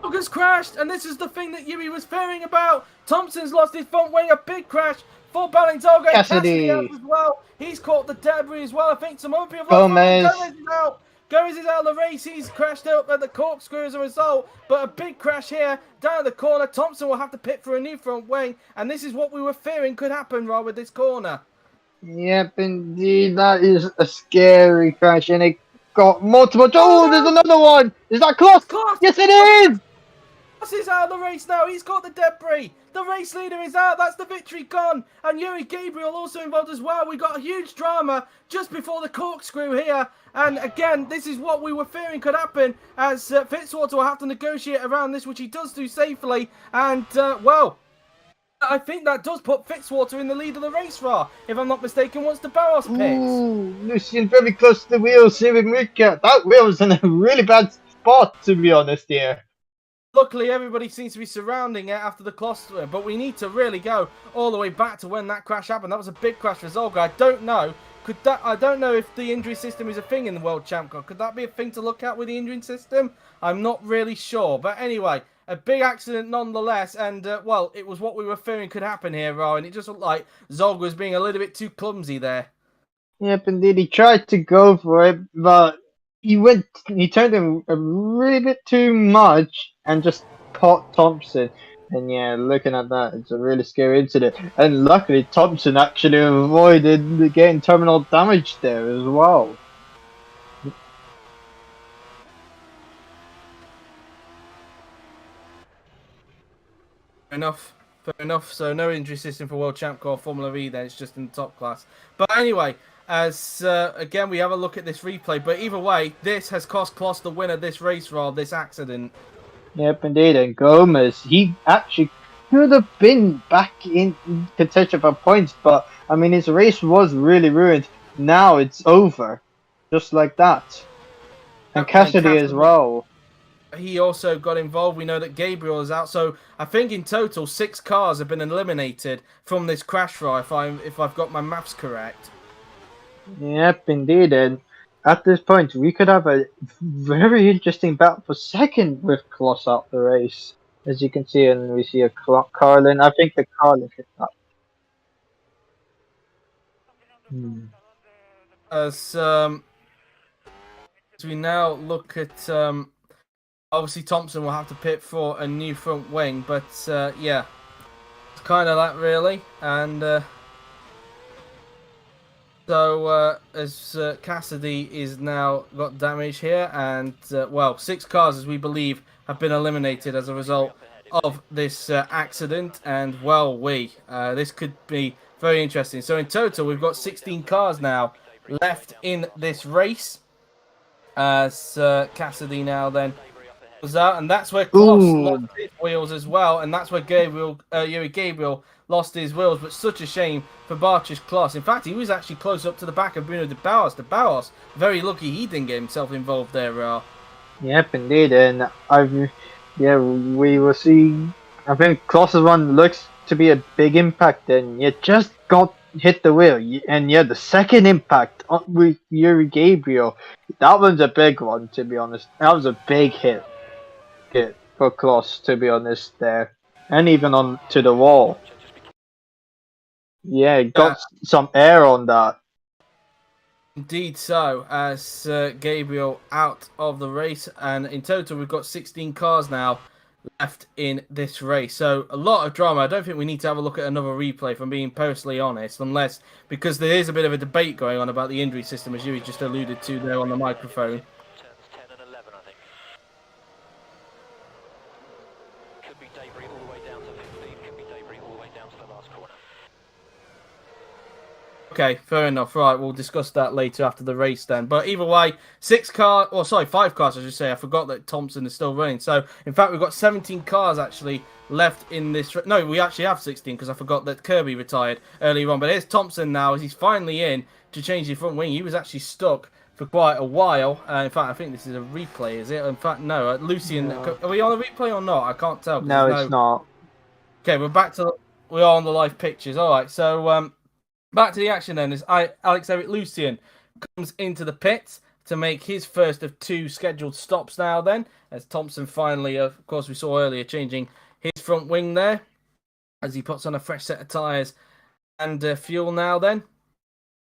Volker's crashed, and this is the thing that Yuri was fearing about. Thompson's lost his front wing, a big crash for Ballantolga. Cassidy as well. He's caught the debris as well. I think some other people have lost. Gomez is out. Gomez is out of the race. He's crashed up at the corkscrew as a result. But a big crash here down the corner. Thompson will have to pit for a new front wing, and this is what we were fearing could happen, Rob, with this corner. Yep, indeed. That is a scary crash, and it got multiple. Oh, there's another one. Is that Kloss? Yes, it is. Kloss is out of the race now. He's got the debris. The race leader is out. That's the victory gone. And Yuri Gabriel also involved as well. We got a huge drama just before the corkscrew here. And again, this is what we were fearing could happen, as Fitzwater will have to negotiate around this, which he does do safely. And, well, I think that does put Fitzwater in the lead of the race, Ra, if I'm not mistaken, once the Barros picks. Ooh, Lucien very close to the wheels here with Mika. That wheel's in a really bad spot, to be honest here. Luckily, everybody seems to be surrounding it after the cluster, but we need to really go all the way back to when that crash happened. That was a big crash for Zolga. I don't know. I don't know if the injury system is a thing in the World ChampCar. Could that be a thing to look at with the injury system? I'm not really sure. But anyway, a big accident nonetheless. And, well, it was what we were fearing could happen here, Ra. And it just looked like Zolga was being a little bit too clumsy there. Yep, indeed. He tried to go for it, but he turned him a really bit too much and just caught Thompson. And yeah, looking at that, it's a really scary incident. And luckily, Thompson actually avoided getting terminal damage there as well. Fair enough. So no injury system for World ChampCar Formula E then. It's just in the top class. But anyway, as again, we have a look at this replay. But either way, this has cost Kloss the win of this race, Rob, this accident. Yep, indeed. And Gomez, he actually could have been back in contention for points, but I mean, his race was really ruined. Now it's over, just like that. And Cassidy as well. He also got involved. We know that Gabriel is out, so I think in total 6 cars have been eliminated from this crash, if I've got my maths correct. Yep, indeed. And at this point, we could have a very interesting battle for second with Kloss out the race. As you can see, and we see a Carlin. I think the Carlin hit that. As we now look at, obviously Thompson will have to pit for a new front wing, but yeah, it's kind of that really. And so as Cassidy is now got damage here, and well, 6 cars, as we believe, have been eliminated as a result of this accident. And well, this could be very interesting. So in total, we've got 16 cars now left in this race. As Cassidy now then was out, and that's where Kloss lost his wheels as well, and that's where Yuri Gabriel lost his wheels. But such a shame for Bartosz Kloss. In fact, he was actually close up to the back of Bruno de Bauers. De Bauers, very lucky he didn't get himself involved there. Yep, indeed, and we will see. I think Kloss's one looks to be a big impact, and you just got hit the wheel. And yeah, the second impact with Yuri Gabriel, that one's a big one, to be honest. That was a big hit for Kloss, to be honest, there. And even on to the wall. Yeah, it got some air on that. Indeed so, as Gabriel out of the race, and in total we've got 16 cars now left in this race. So a lot of drama. I don't think we need to have a look at another replay, if I'm being personally honest, unless because there is a bit of a debate going on about the injury system, as you just alluded to there on the microphone. Turns 10 and 11, I think. Could be debris all the way down to 15, could be debris all the way down to the last corner. Okay, fair enough. Right, we'll discuss that later after the race then. But either way, 5 cars, I should say. I forgot that Thompson is still running. So, in fact, we've got 17 cars actually left in this. No, we actually have 16 because I forgot that Kirby retired earlier on. But here's Thompson now as he's finally in to change the front wing. He was actually stuck for quite a while. In fact, I think this is a replay, is it? In fact, no. Lucian, no. Are we on a replay or not? I can't tell. No, it's not. Okay, we are on the live pictures. All right, so back to the action then, as Alex-Eric Lucian comes into the pits to make his first of 2 scheduled stops now then, as Thompson finally, of course we saw earlier, changing his front wing there, as he puts on a fresh set of tyres and fuel now then.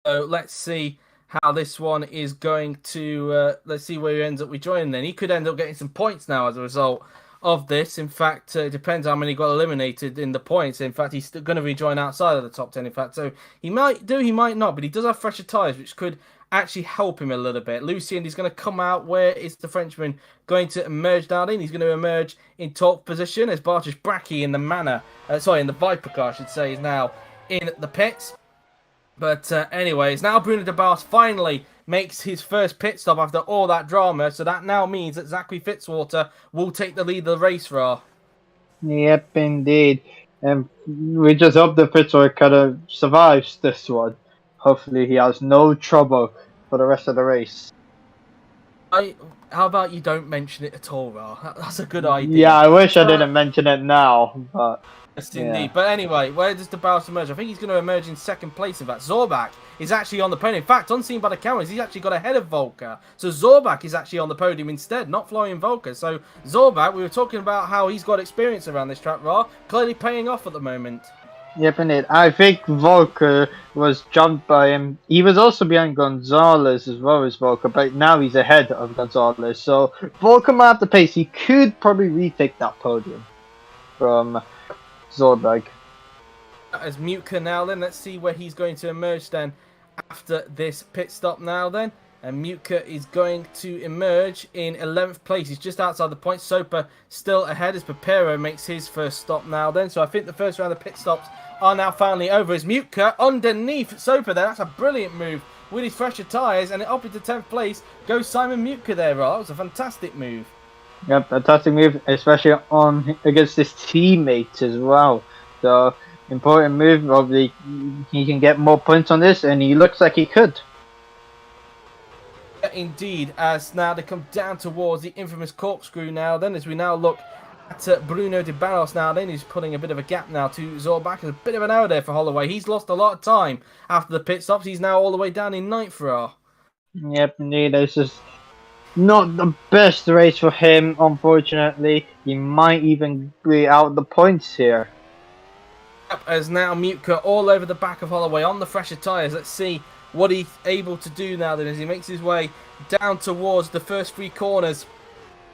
So let's see how this one is going to, let's see where he ends up rejoining then. He could end up getting some points now as a result of this. In fact, it depends how many got eliminated in the points. In fact, he's still going to rejoin outside of the top 10, in fact. So he might do, he might not, but he does have fresher tyres, which could actually help him a little bit. Lucian is going to come out. Where is the Frenchman going to emerge down in? He's going to emerge in top position as Bartosz Bracki in the Viper car, I should say, is now in the pits. But anyways, now Bruno de Baas finally makes his first pit stop after all that drama. So that now means that Zachary Fitzwater will take the lead of the race, Ra. Yep, indeed. And we just hope that Fitzwater kind of survives this one. Hopefully he has no trouble for the rest of the race. How about you don't mention it at all, Ra? That's a good idea. Yeah, I wish I didn't mention it now, but... Yes, indeed. But anyway, where does the Baas emerge? I think he's going to emerge in second place. In fact, Zorbach is actually on the podium. In fact, unseen by the cameras, he's actually got ahead of Volker. So Zorbach is actually on the podium instead, not Florian Volker. So Zorbach, we were talking about how he's got experience around this track, Ra, clearly paying off at the moment. Yep, indeed. I think Volker was jumped by him. He was also behind Gonzalez as well as Volker, but now he's ahead of Gonzalez. So Volker might have the pace. He could probably retake that podium from Zorbach. As Mutka now then, let's see where he's going to emerge then after this pit stop now then. And Mutka is going to emerge in 11th place. He's just outside the point. Soper still ahead as Papero makes his first stop now then. So I think the first round of pit stops are now finally over as Mutka underneath Soper there. That's a brilliant move with his fresher tyres. And up into 10th place goes Simon Mutka there, Ra. That was a fantastic move. Yep, fantastic move, especially on against his teammates as well. So, important move. Probably he can get more points on this, and he looks like he could. Yeah, indeed, as now they come down towards the infamous corkscrew now then, as we now look at Bruno de Barros now then, he's putting a bit of a gap now to Zorbach. There's a bit of an error there for Holloway. He's lost a lot of time after the pit stops. He's now all the way down in 9th for R. Yep, indeed, this is not the best race for him, unfortunately. He might even be out the points here. Yep, as now Mutka all over the back of Holloway on the fresher tyres. Let's see what he's able to do now then as he makes his way down towards the first 3 corners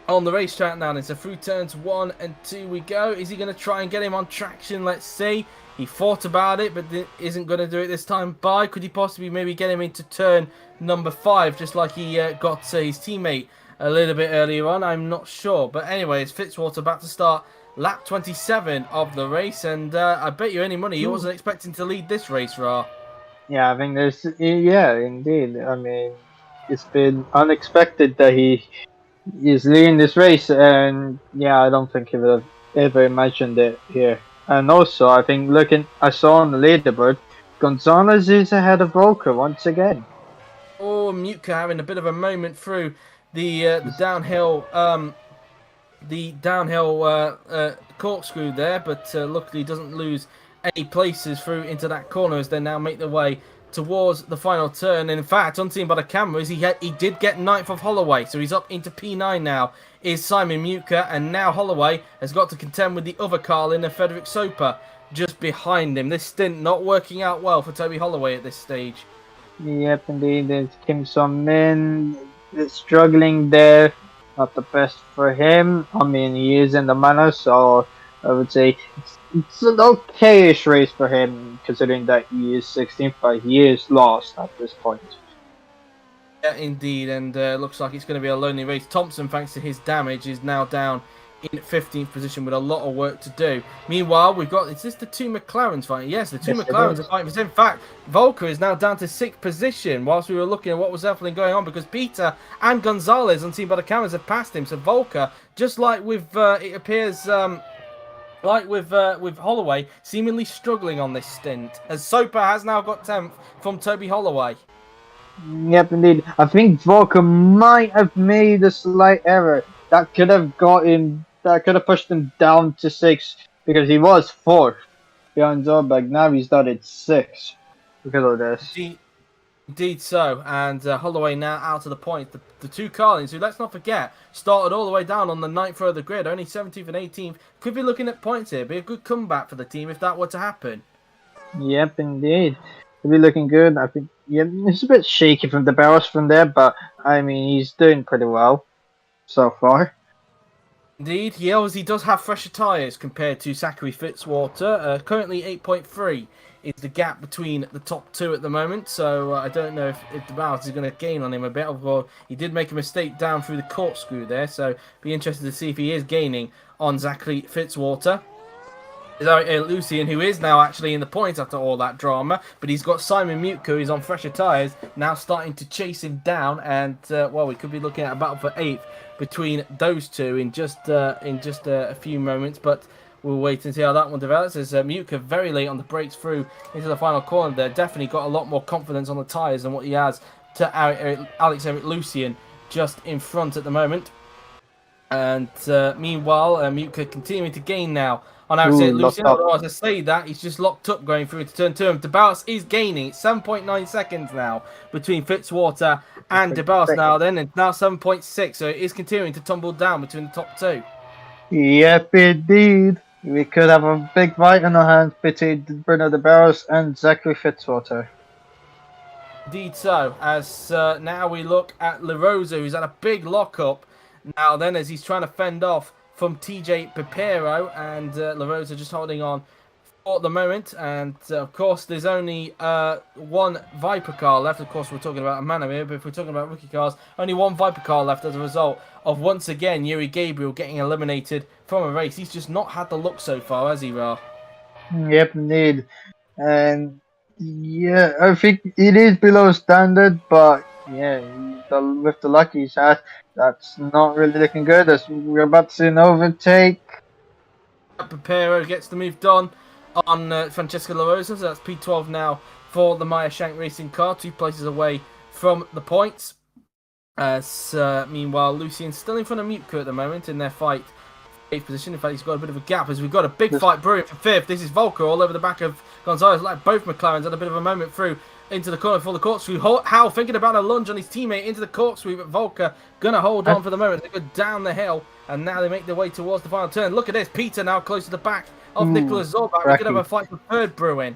on the racetrack now then. So through turns 1 and 2 we go. Is he going to try and get him on traction? Let's see. He thought about it, but isn't going to do it this time. Could he possibly maybe get him into turn number 5, just like he got his teammate a little bit earlier on? I'm not sure. But anyway, it's Fitzwater about to start lap 27 of the race, and I bet you any money he wasn't expecting to lead this race, Ra. Yeah, I think there's... Yeah, indeed. I mean, it's been unexpected that he is leading this race, and yeah, I don't think he would have ever imagined it here. And also, I think I saw on the leaderboard, Gonzalez is ahead of Volker once again. Oh, Mutka having a bit of a moment through the downhill the downhill corkscrew there, but luckily doesn't lose any places through into that corner as they now make their way towards the final turn. And in fact, unseen by the cameras, he did get ninth of Holloway, so he's up into P9 now, is Simon Mutka, and now Holloway has got to contend with the other Carlin and Frederick Soper just behind him. This stint not working out well for Toby Holloway at this stage. Yep, indeed. There's Kim Sung-min struggling there. Not the best for him. I mean, he is in the manor, so I would say it's an okayish race for him, considering that he is 16th, but he is lost at this point. Yeah, indeed, and looks like it's going to be a lonely race. Thompson, thanks to his damage, is now down in 15th position with a lot of work to do. Meanwhile, we've got, is this the two McLarens fighting? Yes, the two McLarens are fighting. In fact, Volker is now down to 6th position whilst we were looking at what was definitely going on, because Peter and Gonzalez, unseen by the cameras, have passed him. So Volker, just like with, it appears, like with Holloway, seemingly struggling on this stint, as Soper has now got 10th from Toby Holloway. Yep, indeed. I think Volker might have made a slight error. That could have pushed him down to 6th, because he was 4th behind Zorberg. Now he's down at 6th because of this. Indeed so, and Holloway now out of the point. The two Carlins, who, let's not forget, started all the way down on the 9th row of the grid, only 17th and 18th, could be looking at points here. Be a good comeback for the team if that were to happen. Yep, indeed. Could be looking good. I think, yeah, it's a bit shaky from the barrels from there, but I mean, he's doing pretty well so far. Indeed, he obviously does have fresher tyres compared to Zachary Fitzwater. Currently 8.3 is the gap between the top two at the moment, so I don't know if the balance is going to gain on him a bit. Although he did make a mistake down through the corkscrew there, so be interested to see if he is gaining on Zachary Fitzwater. Lucian, who is now actually in the points after all that drama, but he's got Simon Mutka, who's on fresher tyres, now starting to chase him down, and well, we could be looking at a battle for 8th between those two in just a few moments, but we'll wait and see how that one develops. As Mutka very late on the brakes through into the final corner there, definitely got a lot more confidence on the tyres than what he has to Alex Eric Lucian just in front at the moment. And meanwhile, Mutka continuing to gain now on Alex Eric Lucian. Although, as I say that, he's just locked up going through into turn 2. And DeBarros is gaining 7.9 seconds now between Fitzwater and DeBarros now. Then it's now 7.6, so it is continuing to tumble down between the top two. Yep, indeed. We could have a big fight in our hands between Bruno DeBarros and Zachary Fitzwater. Indeed so, as now we look at LaRosa, who's had a big lockup now then, as he's trying to fend off from TJ Pipero, and LaRosa just holding on for the moment. And of course, there's only one Viper car left. Of course, we're talking about a Manor here, but if we're talking about rookie cars, only one Viper car left as a result of, once again, Yuri Gabriel getting eliminated from a race. He's just not had the look so far, has he, Ra? Yep, indeed. And yeah, I think it is below standard, but yeah, with the luck he's had, that's not really looking good, as we're about to see an overtake. Pipero gets the move done on Francesco LaRosa, so that's P12 now for the Meyer Shank Racing car, 2 places away from the points. Meanwhile, Lucian's still in front of Mutka at the moment in their fight. 8th position. In fact, he's got a bit of a gap as we've got a big fight brewing for 5th. This is Volker all over the back of Gonzalez. Like both McLarens had a bit of a moment through into the corner for the corkscrew. Howe thinking about a lunge on his teammate into the corkscrew, but Volker gonna hold on for the moment. They go down the hill, and now they make their way towards the final turn. Look at this, Peter now close to the back of Nicholas Zorbach. We could have a fight for 3rd brewing.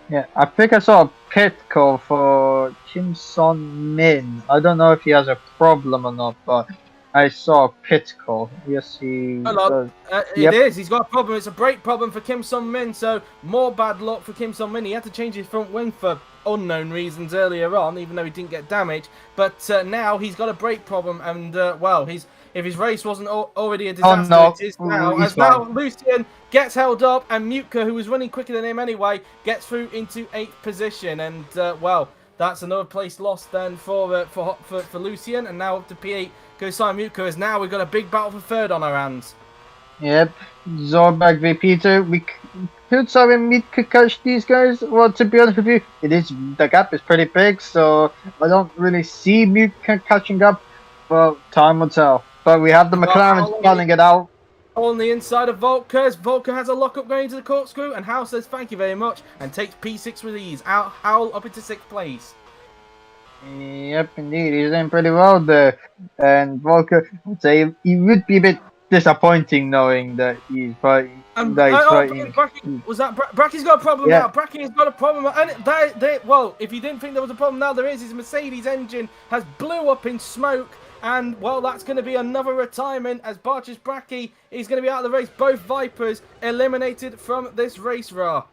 Yeah, I think I saw a pit call for Kim Son-min. I don't know if he has a problem or not, but I saw a pit call. Yes, he does. It is. He's got a problem. It's a brake problem for Kim Sung-min, so more bad luck for Kim Sung-min. He had to change his front wing for unknown reasons earlier on, even though he didn't get damage. But now he's got a brake problem, and well, if his race wasn't already a disaster, it is now. As now Lucian gets held up, and Mutka, who was running quicker than him anyway, gets through into 8th position, and well, that's another place lost then for Lucian, and now up to P8 goes Simon Mutka, as now we've got a big battle for 3rd on our hands. Yep, Zorbach v Peter. We could Simon Mutka catch these guys. Well, to be honest with you, the gap is pretty big, so I don't really see Mutka catching up, but time will tell. But we have the We've got McLaren Howell spelling it out. on the inside of Volker. Volker has a lockup going into the corkscrew, and Howell says thank you very much and takes P6 with ease. Howell up into 6th place. Yep, indeed, he's doing pretty well there. And Volker, I'd say it would be a bit disappointing knowing that he's fighting. Was that Bracky's got a problem Yeah. now? Bracky has got a problem, and well, if you didn't think there was a problem, now there is. His Mercedes engine has blew up in smoke, and well, that's going to be another retirement as Barch's Bracky is going to be out of the race. Both Vipers eliminated from this race, Ra.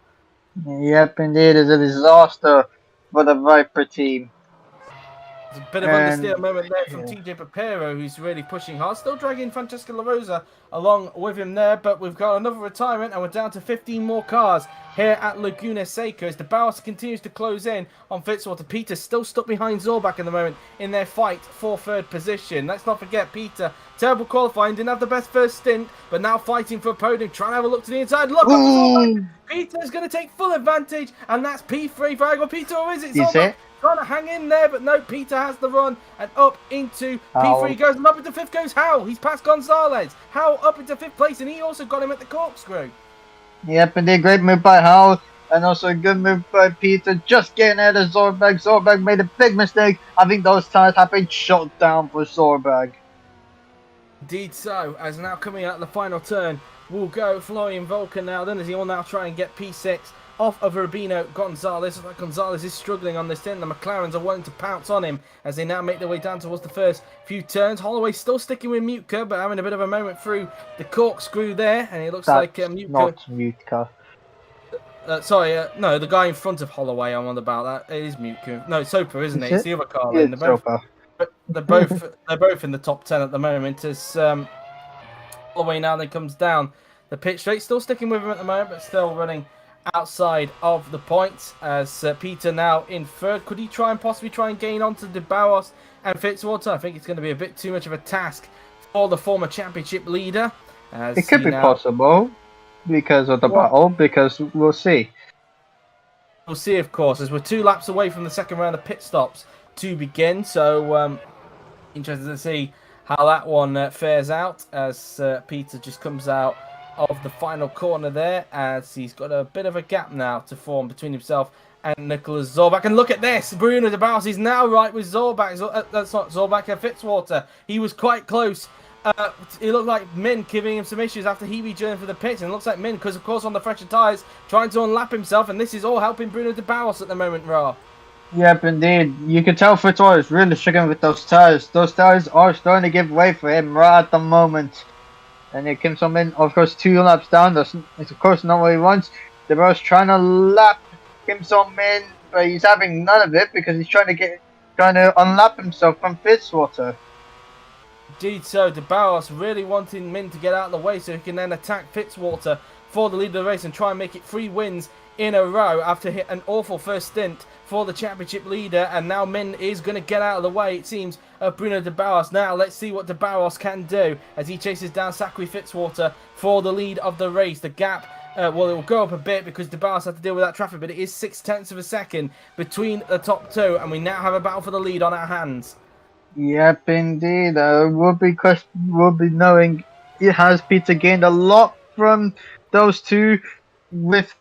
Yep, indeed, it's a disaster for the Viper team. There's a bit of understeer moment there from TJ Papero, who's really pushing hard. Still dragging Francesco La Rosa along with him there, but we've got another retirement, and we're down to 15 more cars here at Laguna Seca as the Bauer continues to close in on Fitzwater. Peter's still stuck behind Zorbach at the moment in their fight for 3rd position. Let's not forget Peter, terrible qualifying, didn't have the best first stint, but now fighting for a podium, trying to have a look to the inside. Look up Zorbach. Peter's going to take full advantage, and that's P3 for Igor Peter, or is it Zorbach? Trying to hang in there, but no, Peter has the run, and up into P3 goes, and up into 5th goes Howell. He's past Gonzalez. Howell up into 5th place, and he also got him at the corkscrew. Yep, indeed, great move by Howell, and also a good move by Peter, just getting out of Zorbag. Zorbag made a big mistake. I think those tires have been shot down for Zorbag. Indeed so, as now coming out the final turn, will go Florian Volker now, then as he will now try and get P6 off of Rubino Gonzalez. Looks like Gonzalez is struggling on this stint. The McLarens are wanting to pounce on him as they now make their way down towards the first few turns. Holloway still sticking with Mutka, but having a bit of a moment through the corkscrew there, and it looks like Mutka. Not Mutka. No, the guy in front of Holloway. I'm on about that. It is Mutka. No, Soper, isn't it? It's the other car. Yeah, They're both in the top 10 at the moment. As Holloway now then comes down the pit straight, still sticking with him at the moment, but still running outside of the points as Peter now in 3rd. Could he possibly try and gain onto De Barros and Fitzwater? I think it's going to be a bit too much of a task for the former championship leader. It could be possible because of the battle, because we'll see. We'll see, of course, as we're 2 laps away from the second round of pit stops to begin. So interested to see how that one fares out as Peter just comes out of the final corner there, as he's got a bit of a gap now to form between himself and Nicholas Zorbach. And look at this, Bruno De Barros is now right with Zorbach. That's not Zorbach, Fitzwater. He was quite close. It looked like Min giving him some issues after he rejoined for the pits, and it looks like Min, because of course on the fresher tyres, trying to unlap himself, and this is all helping Bruno De Barros at the moment, Ra. Yep, indeed. You can tell Fitzwater is really struggling with those tyres. Those tyres are starting to give way for him right at the moment. And here Kim Sung-min, of course, 2 laps down. That's of course not what he wants. De Barros trying to lap Kim Sung-min, but he's having none of it because he's trying to unlap himself from Fitzwater. Indeed so, De Barros really wanting Min to get out of the way so he can then attack Fitzwater for the lead of the race and try and make it 3 wins in a row after an awful first stint for the championship leader. And now Min is going to get out of the way, it seems, of Bruno De Barros. Now let's see what De Barros can do as he chases down Sakui Fitzwater for the lead of the race. The gap, well, it will go up a bit because De Barros had to deal with that traffic, but it is 0.6 of a second between the top 2, and we now have a battle for the lead on our hands. Yep, indeed. We'll be knowing, has Peter gained a lot from those 2 with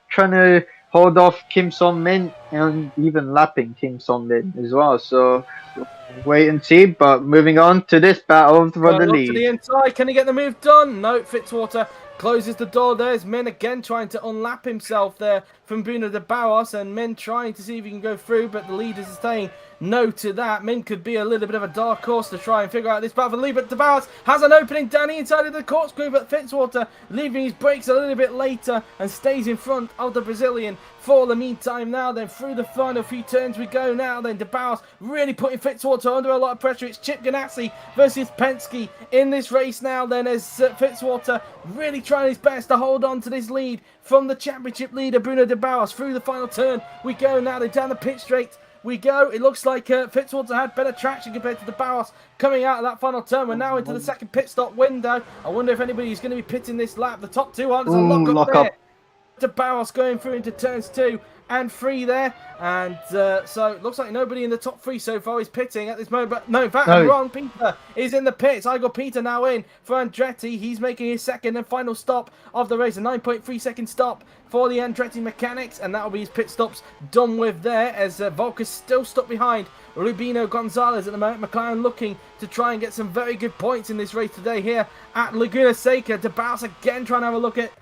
trying to hold off Kim Sung-min and even lapping Kim Sung-min as well. So wait and see. But moving on to this battle for the lead. To the inside, can he get the move done? No, Fitzwater closes the door. There's Min again trying to unlap himself there from Bruno De Barros, and Min trying to see if he can go through, but the leaders are saying no to that. Min could be a little bit of a dark horse to try and figure out this battle for the lead, but De Barros has an opening down the inside of the corkscrew, but Fitzwater leaving his brakes a little bit later and stays in front of the Brazilian for the meantime. Now then, through the final few turns we go now then. De Barros really putting Fitzwater under a lot of pressure. It's Chip Ganassi versus Penske in this race now then, as Fitzwater really trying his best to hold on to this lead from the championship leader Bruno De Barros. Through the final turn we go now then, down the pit straight we go. It looks like Fitzwater had better traction compared to De Barros coming out of that final turn. We're now into the second pit stop window. I wonder if anybody's going to be pitting this lap. The top 2 aren't. There's a lock up there. De Barros going through into turns 2 and 3 there. And so it looks like nobody in the top 3 so far is pitting at this moment. But no, in fact, I'm wrong. Peter is in the pits. I got Peter now in for Andretti. He's making his second and final stop of the race. A 9.3-second stop for the Andretti mechanics. And that'll be his pit stops done with there, as Volker's still stuck behind Rubino Gonzalez at the moment. McLaren looking to try and get some very good points in this race today here at Laguna Seca. DeBouse again trying to have a look at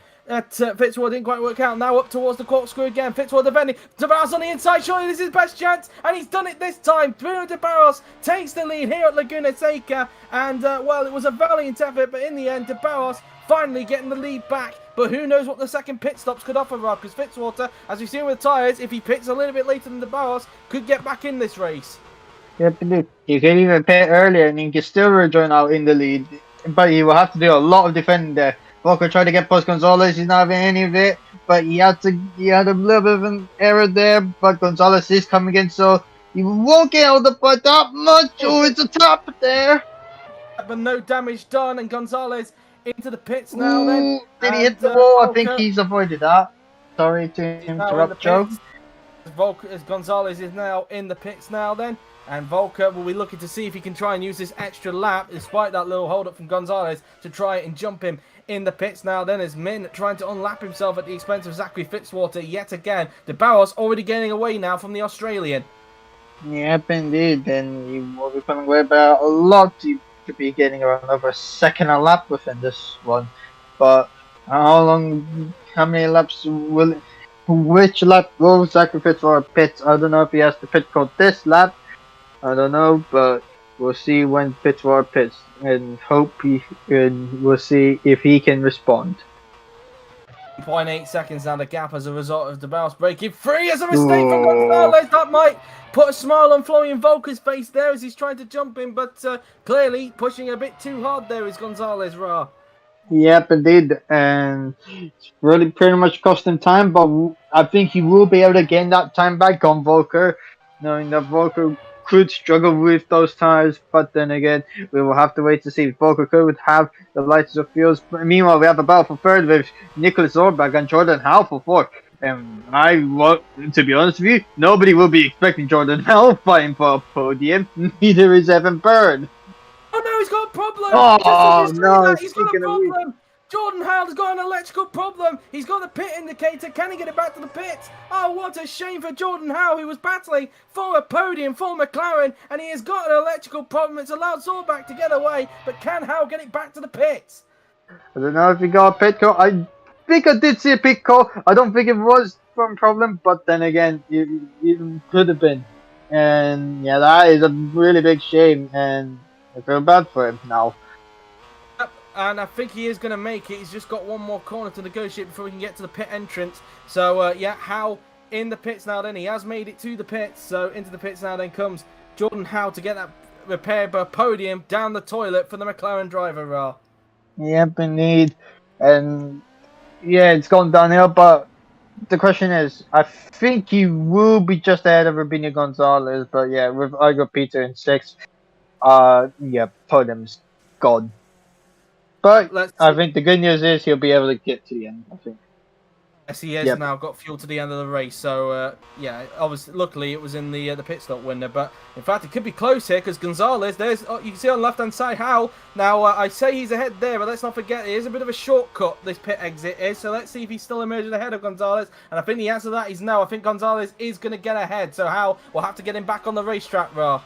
Fitzroy. Didn't quite work out. Now up towards the corkscrew again. Fitzroy defending. DeBarros on the inside. Surely this is his best chance. And he's done it this time. Bruno DeBarros takes the lead here at Laguna Seca. And, well, it was a valiant effort. But in the end, DeBarros finally getting the lead back. But who knows what the second pit stops could offer, Rob. Because Fitzwater, as we've seen with the tyres, if he pits a little bit later than DeBarros, could get back in this race. Yep, you can even pit earlier and you can still rejoin out in the lead. But you will have to do a lot of defending there. Volker tried to get past Gonzalez, he's not having any of it, but he had a little bit of an error there, but Gonzalez is coming in, so he won't get out of by that much. Oh, it's a tap there. But no damage done, and Gonzalez into the pits now. Then did he hit the wall? I think he's avoided that. Sorry to interrupt, Joe. As Gonzalez is now in the pits now then. And Volker will be looking to see if he can try and use this extra lap, despite that little hold-up from Gonzalez, to try and jump him in the pits now. Then as Min trying to unlap himself at the expense of Zachary Fitzwater yet again. DeBarros already getting away now from the Australian. Yep, indeed. And he will be pulling away by a lot. He could be getting around over a second a lap within this one. But how many laps which lap will Zachary Fitzwater pits? I don't know if he has to pit code this lap. I don't know, but we'll see when Fitzwater pits, and we'll see if he can respond. 0.8 seconds now the gap as a result of DeBarros breaking free as a mistake from Gonzalez. That might put a smile on Florian Volker's face there as he's trying to jump in, but clearly pushing a bit too hard there is Gonzalez, Ra. Yep, indeed, and it's really pretty much cost him time, but I think he will be able to gain that time back on Volker, knowing that Volker could struggle with those tires, but then again, we will have to wait to see if Volker could have the lightest of fuels. Meanwhile, we have a battle for third with Nicholas Orbach and Jordan Howe for fourth. And to be honest with you, nobody will be expecting Jordan Howe fighting for a podium. Neither is Evan Byrne. Oh no, he's got a problem! Oh no, he's got a problem! Jordan Howell's got an electrical problem. He's got the pit indicator. Can he get it back to the pits? Oh, what a shame for Jordan Howell, who was battling for a podium for McLaren, and he has got an electrical problem. It's allowed Zorbach to get away, but can Howell get it back to the pits? I don't know if he got a pit call. I think I did see a pit call. I don't think it was from problem, but then again, it could have been. And yeah, that is a really big shame, and I feel bad for him now. And I think he is going to make it. He's just got one more corner to negotiate before we can get to the pit entrance. So, yeah, Howe in the pits now then. He has made it to the pits. So, into the pits now then comes Jordan Howe to get that repaired by podium down the toilet for the McLaren driver, Ra. Yep, indeed. And, yeah, it's gone downhill. But the question is, I think he will be just ahead of Rubinho Gonzalez. But, yeah, with I got Peter in 6th. Yeah, podium's gone. But I think the good news is he'll be able to get to the end, I think. Yes, he has now got fuel to the end of the race. So, yeah, obviously, luckily it was in the pit stop window. But, in fact, it could be close here because Gonzalez, you can see on the left-hand side how. Now, I say he's ahead there, but let's not forget it is a bit of a shortcut, this pit exit is. So, let's see if he's still emerging ahead of Gonzalez. And I think the answer to that is no. I think Gonzalez is going to get ahead. So, Howe will have to get him back on the racetrack, Ra.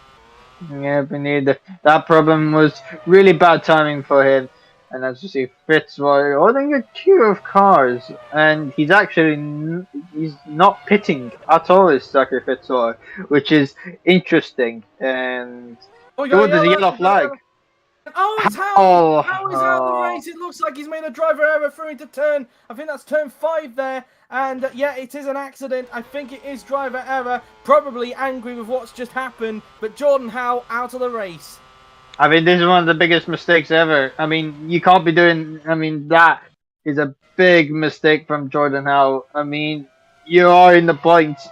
Yeah, we need that problem was really bad timing for him. And as you see, Fitzroy holding a queue of cars, and he's not pitting at all, is Zachary Fitzroy, which is interesting. And there's a yellow flag. Oh, it's Howe! Howe is out of the race. It looks like he's made a driver error through into turn. I think that's turn 5 there. And yeah, it is an accident. I think it is driver error. Probably angry with what's just happened. But Jordan Howe out of the race. I mean, this is one of the biggest mistakes ever. I mean, you can't be doing... I mean, that is a big mistake from Jordan Howe. I mean, you are in the points.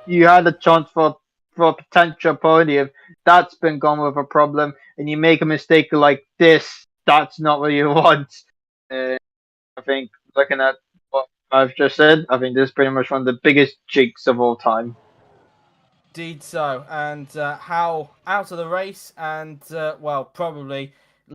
You had a chance for a potential podium. That's been gone with a problem. And you make a mistake like this, that's not what you want. I think looking at what I've just said, I think this is pretty much one of the biggest jigs of all time. Indeed so, and how out of the race, and well, probably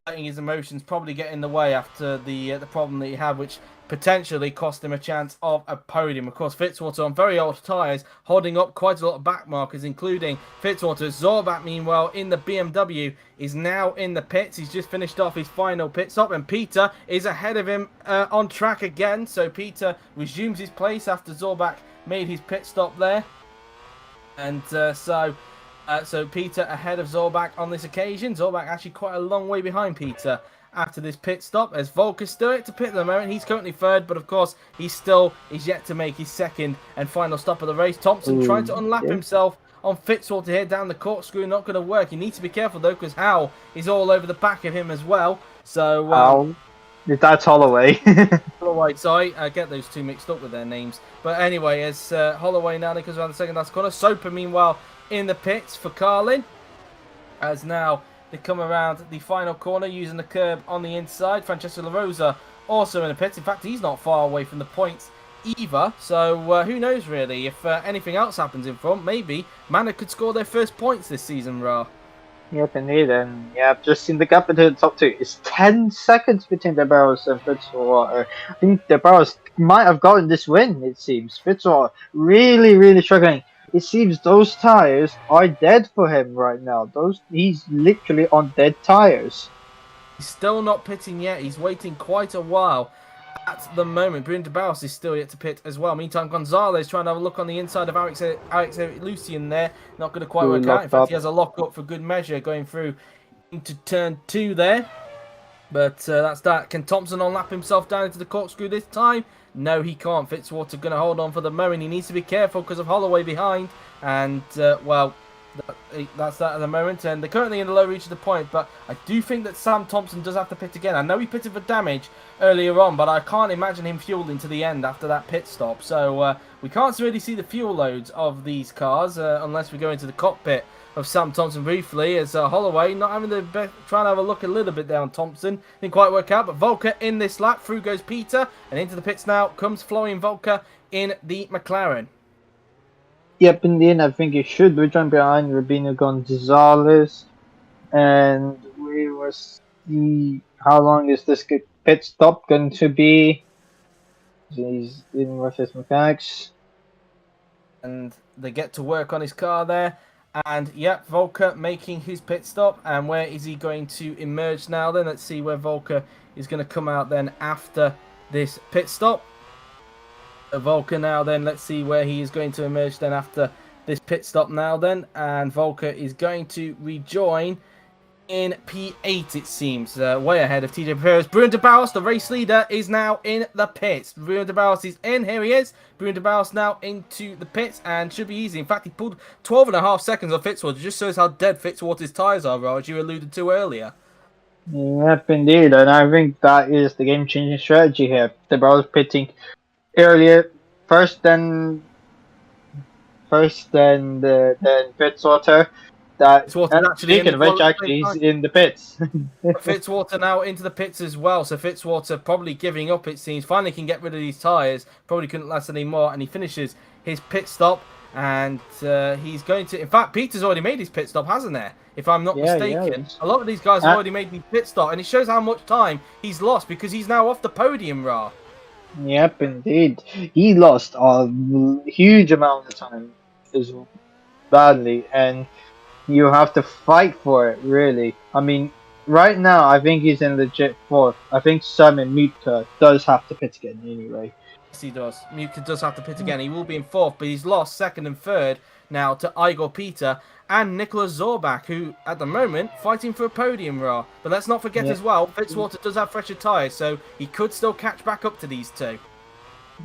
letting his emotions probably get in the way after the problem that he had, which potentially cost him a chance of a podium. Of course, Fitzwater on very old tyres, holding up quite a lot of back markers, including Fitzwater. Zorback, meanwhile, in the BMW, is now in the pits. He's just finished off his final pit stop, and Peter is ahead of him on track again. So Peter resumes his place after Zorback made his pit stop there. And so Peter ahead of Zorback on this occasion. Zorback actually quite a long way behind Peter after this pit stop, as Volker's still yet to pit at the moment. He's currently third, but of course he's yet to make his second and final stop of the race. Thompson trying to unlap himself on Fitzwater here down the corkscrew, not going to work. He needs to be careful though, because Howe is all over the back of him as well. So that's Holloway. Holloway, sorry, I get those two mixed up with their names. But anyway, as Holloway now comes around the second last corner. Soper, meanwhile, in the pits for Carlin. As now they come around the final corner using the curb on the inside. Francesco La Rosa also in the pits. In fact, he's not far away from the points either. So who knows, really, if anything else happens in front. Maybe Manor could score their first points this season, Ra. Yep, indeed, and yeah, I've just seen the gap between the top two. It's 10 seconds between the Barrows and Fitzwater. I think the Barrows might have gotten this win, it seems. Fitzwater really, really struggling. It seems those tires are dead for him right now. He's literally on dead tires. He's still not pitting yet. He's waiting quite a while. At the moment, Bruno de Barros is still yet to pit as well. Meantime, Gonzalez trying to have a look on the inside of Alex Lucian there. Not going to quite work out. In fact, he has a lock up for good measure going through into turn 2 there. But that's that. Can Thompson unlap himself down into the corkscrew this time? No, he can't. Fitzwater going to hold on for the moment. He needs to be careful because of Holloway behind. And, well, that's that at the moment, and they're currently in the low reach of the point, but I do think that Sam Thompson does have to pit again. I know he pitted for damage earlier on, but I can't imagine him fueling to the end after that pit stop, so we can't really see the fuel loads of these cars unless we go into the cockpit of Sam Thompson briefly, as Holloway not having the best, trying to have a look a little bit down Thompson. Didn't quite work out, but Volker in this lap. Through goes Peter, and into the pits now comes Florian Volker in the McLaren. Yep, in the end, I think it should return behind Rubino Gonzalez, and we will see how long is this pit stop going to be. He's in with his mechanics, and they get to work on his car there. And yep, Volker making his pit stop. And where is he going to emerge now then? Let's see where Volker is going to come out then after this pit stop. Volker now then, let's see where he is going to emerge then after this pit stop now then. And Volker is going to rejoin in P8, it seems, way ahead of TJ Perez. Bruno de Barros, the race leader, is now in the pits. Bruno de Barros is in, here he is. Bruno de Barros now into the pits, and should be easy. In fact, he pulled 12.5 seconds on Fitzwater. Just shows how dead Fitzwater's tyres are, as you alluded to earlier. Yep, indeed, and I think that is the game-changing strategy here. De Barros pitting earlier, first then Fitzwater. Fitzwater actually he's in the pits. Fitzwater now into the pits as well, so Fitzwater probably giving up, it seems. Finally can get rid of these tyres, probably couldn't last anymore, and he finishes his pit stop, and he's going to... In fact, Peter's already made his pit stop, hasn't there? If I'm not mistaken. A lot of these guys have already made the pit stop, and it shows how much time he's lost, because he's now off the podium, Ra. Yep, indeed. He lost a huge amount of time as badly, and you have to fight for it, really. I mean, right now, I think he's in legit fourth. I think Simon Mutka does have to pit again anyway. Yes, he does. Mutka does have to pit again. He will be in fourth, but he's lost second and third now to Igor Peter and Nicholas Zorbach, who, at the moment, fighting for a podium, Ra. But let's not forget as well, Fitzwater does have fresher tyres, so he could still catch back up to these two.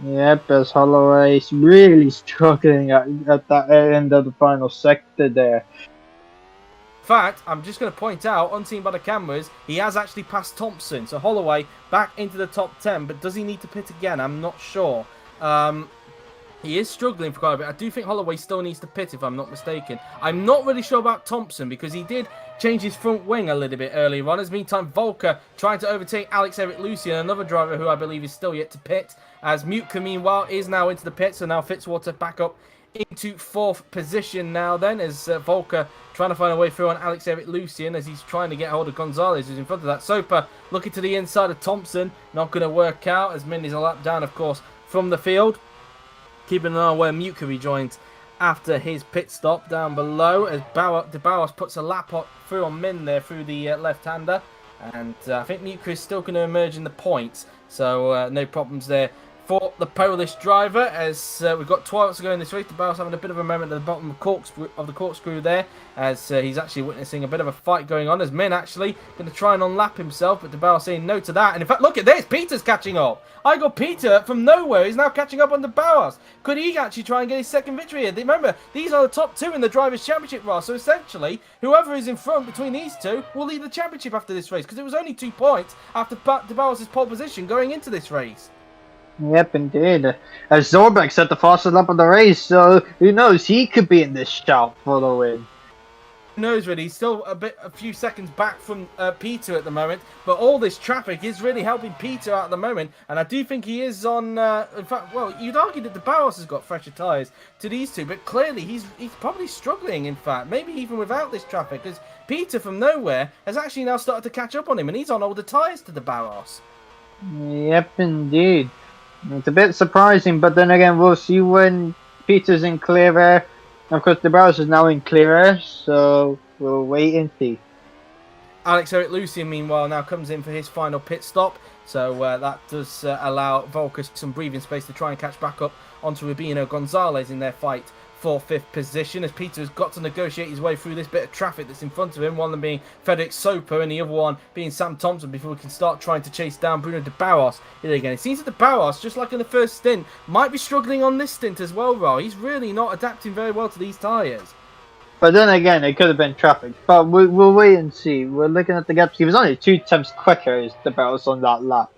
Yep, as Holloway is really struggling at that end of the final sector there. In fact, I'm just going to point out, unseen by the cameras, he has actually passed Thompson. So Holloway back into the top 10, but does he need to pit again? I'm not sure. He is struggling for quite a bit. I do think Holloway still needs to pit, if I'm not mistaken. I'm not really sure about Thompson because he did change his front wing a little bit earlier on. As meantime, Volker trying to overtake Alex Eric Lucian, another driver who I believe is still yet to pit. As Mutka, meanwhile, is now into the pit. So now Fitzwater back up into 4th position now then, as Volker trying to find a way through on Alex Eric Lucian as he's trying to get hold of Gonzalez, who's in front of that. Soper looking to the inside of Thompson. Not going to work out as Mindy's a lap down, of course, from the field. Keeping an eye on where Mutka rejoins after his pit stop down below as De Barros puts a lap through on Min there through the left-hander. And I think Mutka is still going to emerge in the points. So no problems there for the Polish driver as we've got 12 to go in this race. De Barros having a bit of a moment at the bottom of the corkscrew there as he's actually witnessing a bit of a fight going on as Min actually going to try and unlap himself, but De Barros saying no to that. And in fact, look at this, Peter's catching up. I got Peter from nowhere. He's now catching up on De Barros. Could he actually try and get his second victory here? Remember, these are the top 2 in the Drivers' Championship, Ross. So essentially, whoever is in front between these 2 will lead the championship after this race because it was only 2 points after De Barros' pole position going into this race. Yep, indeed. As Zorbek set the fastest lap of the race, so who knows? He could be in this shout for the win. Who knows, really? He's still a few seconds back from Peter at the moment, but all this traffic is really helping Peter out at the moment, and I do think he is on. In fact, well, you'd argue that De Barros has got fresher tyres to these 2, but clearly he's probably struggling. In fact, maybe even without this traffic, because Peter from nowhere has actually now started to catch up on him, and he's on older tyres to De Barros. Yep, indeed. It's a bit surprising, but then again, we'll see when Peter's in clear air. Of course, De Barros is now in clear air, so we'll wait and see. Alex Eric Lucian, meanwhile, now comes in for his final pit stop, so that does allow Volker some breathing space to try and catch back up onto Rubino Gonzalez in their fight for 5th position, as Peter has got to negotiate his way through this bit of traffic that's in front of him, one of them being Frederick Soper and the other one being Sam Thompson, before we can start trying to chase down Bruno De Barros here again. It seems that De Barros, just like in the first stint, might be struggling on this stint as well, Ro. He's really not adapting very well to these tyres. But then again, it could have been traffic. But we'll wait and see. We're looking at the gaps. He was only 2 tenths quicker as De Barros on that lap.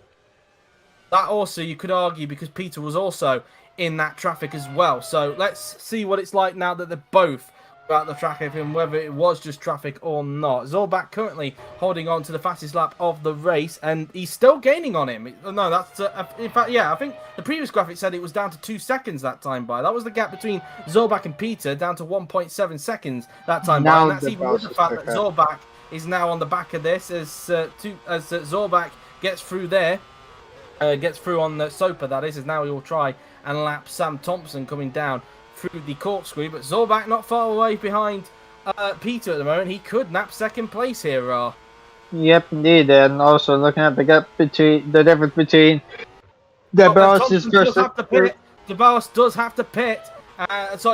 That also, you could argue, because Peter was also in that traffic as well. So let's see what it's like now that they're both about the traffic and whether it was just traffic or not. Zorbak currently holding on to the fastest lap of the race, and he's still gaining on him. No, that's in fact, yeah, I think the previous graphic said it was down to 2 seconds that time by. That was the gap between Zorbak and Peter, down to 1.7 seconds that time by. And that's even with the fact that Zorbak is now on the back of this as Zorbak gets through there. Gets through on the Soper, that is, as now he will try and lap Sam Thompson coming down through the corkscrew. But Zorbak not far away behind Peter at the moment. He could nap 2nd place here, Yep, indeed. And also looking at the gap between the difference between De Barros' first. De Barros does have to pit.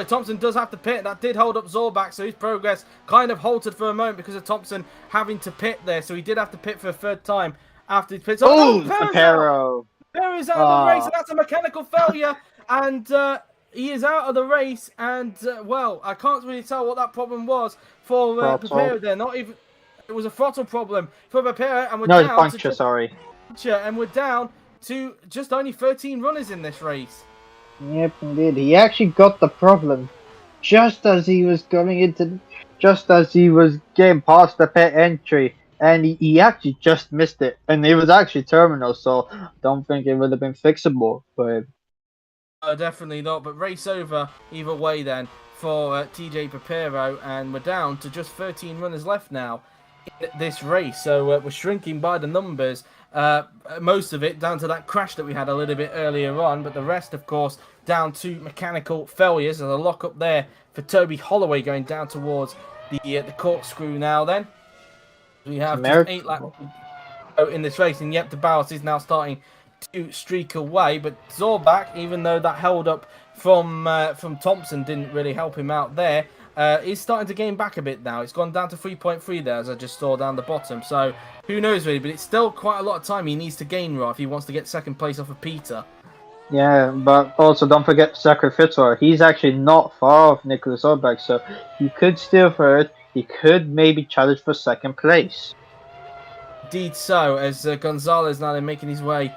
Thompson does have to pit. That did hold up Zorbak, so his progress kind of halted for a moment because of Thompson having to pit there. So he did have to pit for a 3rd time after he pits. Oh, Pepero! Pepero is out of the race, and that's a mechanical failure. And he is out of the race. And, well, I can't really tell what that problem was for Pepero there. Not even... It was a throttle problem for Pepero, and we're down puncture, sorry. And we're down to just only 13 runners in this race. Yep, indeed. He actually got the problem just as he was getting past the pit entry. And he actually just missed it. And it was actually terminal, so I don't think it would have been fixable for him. Definitely not, but race over either way then for TJ Pepero, and we're down to just 13 runners left now in this race. So we're shrinking by the numbers. Most of it down to that crash that we had a little bit earlier on, but the rest, of course, down to mechanical failures. There's a lock up there for Toby Holloway going down towards the corkscrew now then. We have just 8 laps in this race, and yep, De Barros is now starting to streak away. But Zorbak, even though that held up from Thompson didn't really help him out there, is starting to gain back a bit now. It's gone down to 3.3 there, as I just saw down the bottom. So who knows really, but it's still quite a lot of time he needs to gain, right, if he wants to get 2nd place off of Peter. Yeah, but also don't forget Zachary Fitzwater. He's actually not far off Nicholas Zorbak, so he could steal 3rd. He could maybe challenge for 2nd place. Indeed so, as Gonzalez now making his way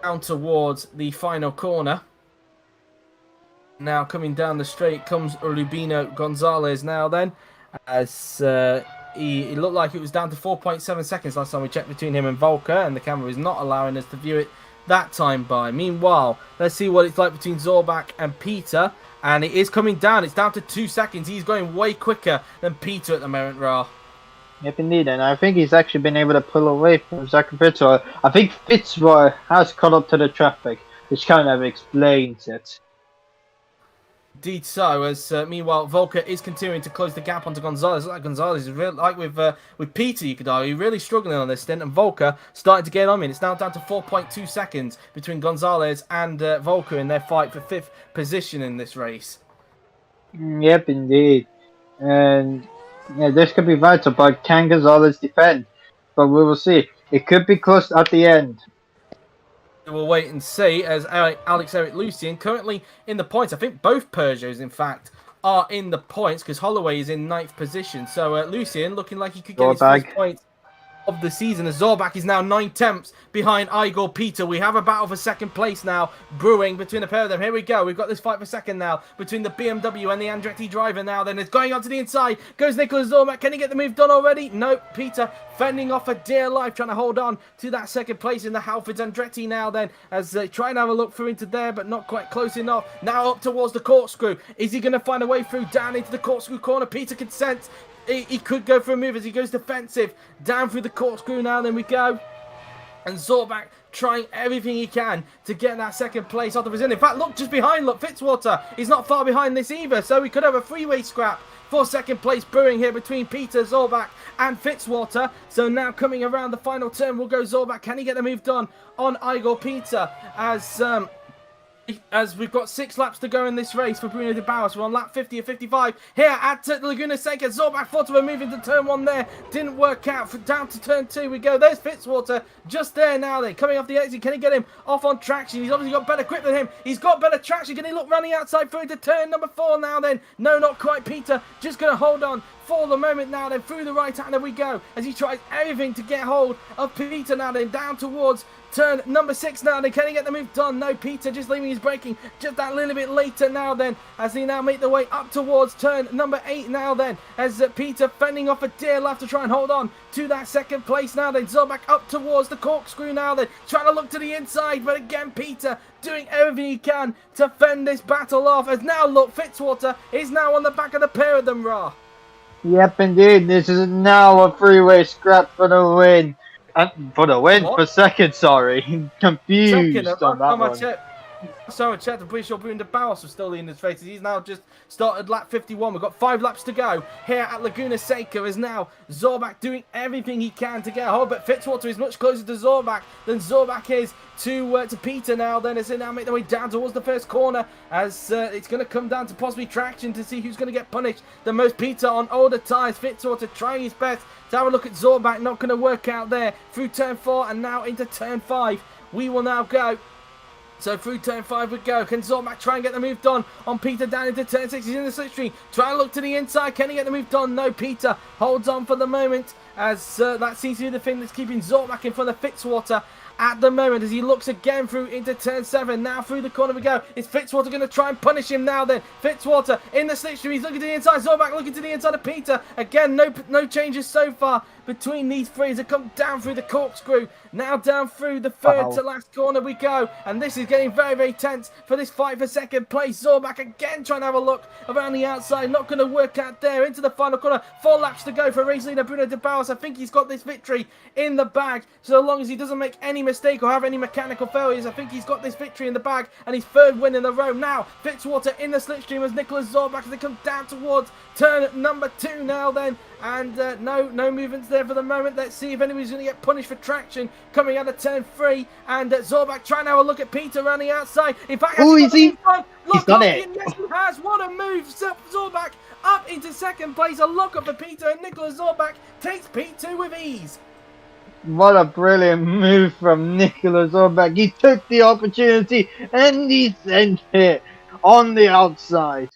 down towards the final corner. Now coming down the straight comes Rubino Gonzalez now then, as he looked like it was down to 4.7 seconds last time we checked between him and Volker, and the camera is not allowing us to view it that time by. Meanwhile, let's see what it's like between Zorbach and Peter, and it is coming down. It's down to 2 seconds. He's going way quicker than Peter at the moment, Ra. Yep, indeed, and I think he's actually been able to pull away from Zach Fitzroy. I think Fitzroy has caught up to the traffic, which kind of explains it. Indeed so, as meanwhile Volker is continuing to close the gap onto Gonzalez. Like Gonzalez is really, like with Peter, you could argue, really struggling on this stint, and Volker starting to get on him. It's now down to 4.2 seconds between Gonzalez and Volker in their fight for 5th position in this race. Yep, indeed. And yeah, this could be vital, but can Gonzalez defend? But we will see. It could be close at the end. We'll wait and see, as Alex Eric Lucien currently in the points. I think both Peugeots, in fact, are in the points, because Holloway is in 9th position. So Lucien looking like he could get his first points of the season, as Zorbach is now 9/10 behind Igor Peter. We have a battle for second place now brewing between the pair of them. Here we go. We've got this fight for second now between the BMW and the Andretti driver now. Then it's going on to the inside. Goes Nicholas Zorbach. Can he get the move done already? No. Peter fending off for dear life, trying to hold on to that second place in the Halfords Andretti now then, as trying to have a look through into there, but not quite close enough. Now up towards the corkscrew. Is he going to find a way through down into the corkscrew corner? Peter can sense he could go for a move as he goes defensive. Down through the corkscrew now, then we go. And Zorbach trying everything he can to get that second place off the position. In fact, look, just behind, look, Fitzwater is not far behind this either. So we could have a freeway scrap for second place brewing here between Peter, Zorbach and Fitzwater. So now coming around the final turn will go Zorbach. Can he get the move done on Igor Peter as we've got 6 laps to go in this race for Bruno de Bauer. We're on lap 50 or 55 here at Laguna Seca. Zorbach thought of a move into turn 1 there. Didn't work out. Down to turn 2 we go. There's Fitzwater just there now then. Coming off the exit. Can he get him off on traction? He's obviously got better grip than him. He's got better traction. Can he look running outside through into turn number 4 now then? No, not quite. Peter just going to hold on for the moment now then. Through the right hand we go as he tries everything to get hold of Peter now then. Down towards turn number 6 now then. Can he get the move done? No, Peter just leaving his braking just that little bit later now then, as they now make their way up towards turn number 8 now then, as Peter fending off a dear life to try and hold on to that second place now then. Zorbach up towards the corkscrew now then, trying to look to the inside, but again Peter doing everything he can to fend this battle off, as now look, Fitzwater is now on the back of the pair of them, Ra. Yep, indeed. This is now a freeway scrap for the win. For second, sorry. Confused second, on that one. So I checked, I'm pretty sure Bruno de Bauer was still leading this race. He's now just started lap 51. We've got 5 laps to go here at Laguna Seca. Is now Zorbach doing everything he can to get a hold, but Fitzwater is much closer to Zorbach than Zorbach is to Peter now. Then as they now make their way down towards the first corner, as it's going to come down to possibly traction to see who's going to get punished the most. Peter on older tyres. Fitzwater trying his best to have a look at Zorbach. Not going to work out there through turn 4 and now into turn 5. We will now go. So through turn 5 we go. Can Zorbach try and get the move done on Peter down into turn 6? He's in the slipstream. Try and look to the inside. Can he get the move done? No, Peter holds on for the moment, as that seems to be the thing that's keeping Zorbach in front of Fitzwater at the moment, as he looks again through into turn 7. Now through the corner we go. Is Fitzwater going to try and punish him now then? Fitzwater in the slipstream. He's looking to the inside. Zorbach looking to the inside of Peter. Again, no changes so far between these three as they come down through the corkscrew. Now down through the third to last corner we go. And this is getting very, very tense for this fight for second place. Zorbach again trying to have a look around the outside. Not going to work out there into the final corner. 4 laps to go for race leader Bruno de Bauer. I think he's got this victory in the bag. So long as he doesn't make any mistake or have any mechanical failures, I think he's got this victory in the bag and his 3rd win in a row. Now Fitzwater in the slipstream as Nicholas Zorbach as they come down towards turn number 2 now then. And no movements there for the moment. Let's see if anybody's going to get punished for traction coming out of turn 3. And Zorbach trying to have a look at Peter around the outside. In fact, is he? He's done it. Yes, he has. What a move. Zorbach up into 2nd place. A lock-up for Peter, and Nicholas Zorbach takes P2 with ease. What a brilliant move from Nicholas Zorbach. He took the opportunity and he sent it on the outside.